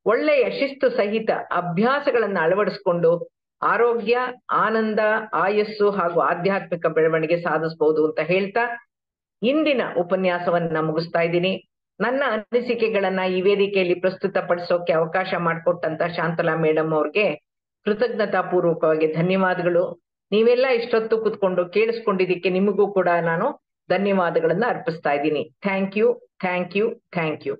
ಒಳ್ಳೆಯ ಶಿಸ್ತು ಸಹಿತ ಅಭ್ಯಾಸಗಳನ್ನ ಅಳವಡಿಸ್ಕೊಂಡು ಆರೋಗ್ಯ, ಆನಂದ, ಆಯಸ್ಸು ಹಾಗೂ ಆಧ್ಯಾತ್ಮಿಕ ಬೆಳವಣಿಗೆ ಸಾಧಿಸಬಹುದು ಅಂತ ಹೇಳ್ತಾ ಇಂದಿನ ಉಪನ್ಯಾಸವನ್ನ ಮುಗಿಸ್ತಾ ಇದ್ದೀನಿ. ನನ್ನ ಅನಿಸಿಕೆಗಳನ್ನ ಈ ವೇದಿಕೆಯಲ್ಲಿ ಪ್ರಸ್ತುತಪಡಿಸೋಕೆ ಅವಕಾಶ ಮಾಡಿಕೊಟ್ಟಂತ ಶಾಂತಲಾ ಮೇಡಮ್ ಅವ್ರಿಗೆ ಕೃತಜ್ಞತಾ ಪೂರ್ವಕವಾಗಿ ಧನ್ಯವಾದಗಳು. ನೀವೆಲ್ಲ ಇಷ್ಟೊತ್ತು ಕೂತ್ಕೊಂಡು ಕೇಳಿಸ್ಕೊಂಡಿದ್ದಕ್ಕೆ ನಿಮಗೂ ಕೂಡ ನಾನು ಧನ್ಯವಾದಗಳನ್ನ ಅರ್ಪಿಸ್ತಾ ಇದ್ದೀನಿ. Thank you, thank you, thank you.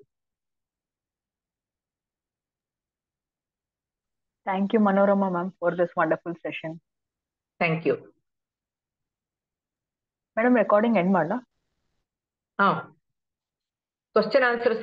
Thank you, Manorama ma'am, for this wonderful session. Thank you. Madam, recording end ಮಾಡಲಾ? Question answer